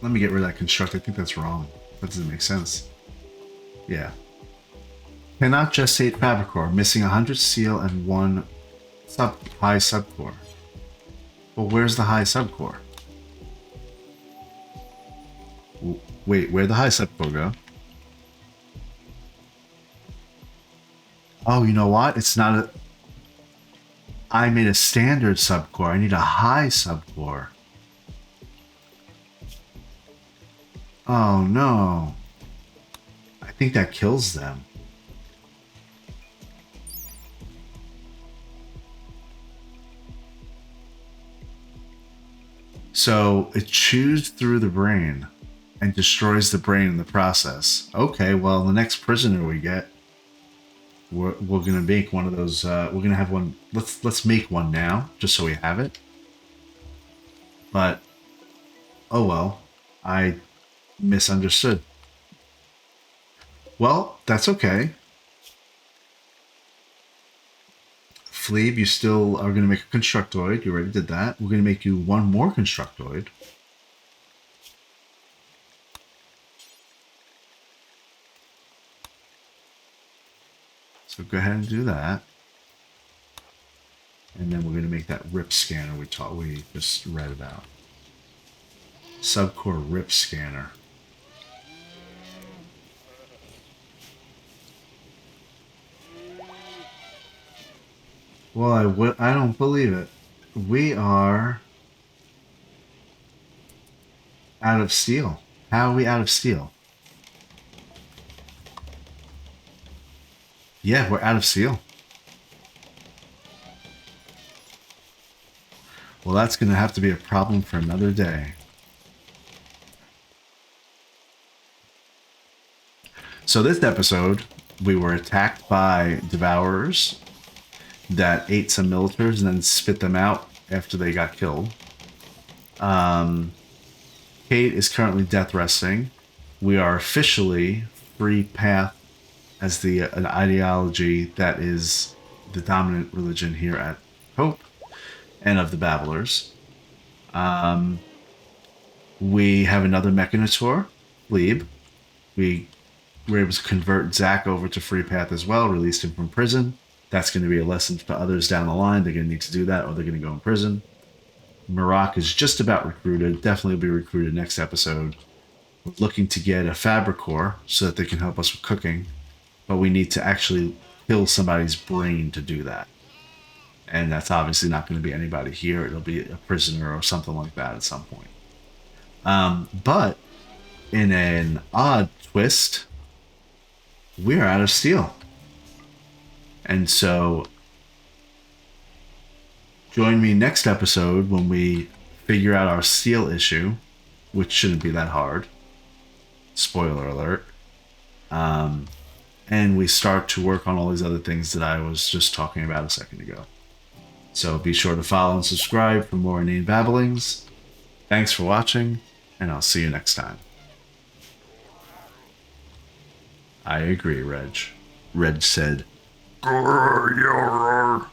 S1: Let me get rid of that construct. I think that's wrong. That doesn't make sense. Yeah. Cannot gestate Fabricore, missing 100 steel and 1 high subcore. Well, where's the high subcore? Wait, where'd the high subcore go? Oh, you know what? It's not a... I made a standard subcore. I need a high subcore. Oh, no. I think that kills them. So it chews through the brain and destroys the brain in the process. Okay, well, the next prisoner we get, we're gonna make one of those. We're gonna have one. Let's make one now, just so we have it. But oh well, I misunderstood. Well, that's okay. Fleeb, you still are going to make a Constructoid. You already did that. We're going to make you one more Constructoid. So go ahead and do that. And then we're going to make that RIP scanner we just read about. Subcore RIP scanner. Well, I don't believe it. We are out of steel. How are we out of steel? Yeah, we're out of steel. Well, that's going to have to be a problem for another day. So, this episode, we were attacked by devourers that ate some militars and then spit them out after they got killed. Um, Kate is currently death resting. We are officially free path as an ideology that is the dominant religion here at Hope and of the Babblers. Um, we have another Mechanator, Glebe. We were able to convert Zach over to Free Path as well, released him from prison. That's going to be a lesson to others down the line. They're going to need to do that or they're going to go in prison. Marak is just about recruited, definitely will be recruited next episode. We're looking to get a Fabricor so that they can help us with cooking, but we need to actually kill somebody's brain to do that. And that's obviously not going to be anybody here. It'll be a prisoner or something like that at some point. But in an odd twist, we're out of steel. And so join me next episode when we figure out our steel issue, which shouldn't be that hard. Spoiler alert. And we start to work on all these other things that I was just talking about a second ago. So be sure to follow and subscribe for more inane babblings. Thanks for watching, and I'll see you next time. I agree, Reg. Reg said, "Grr,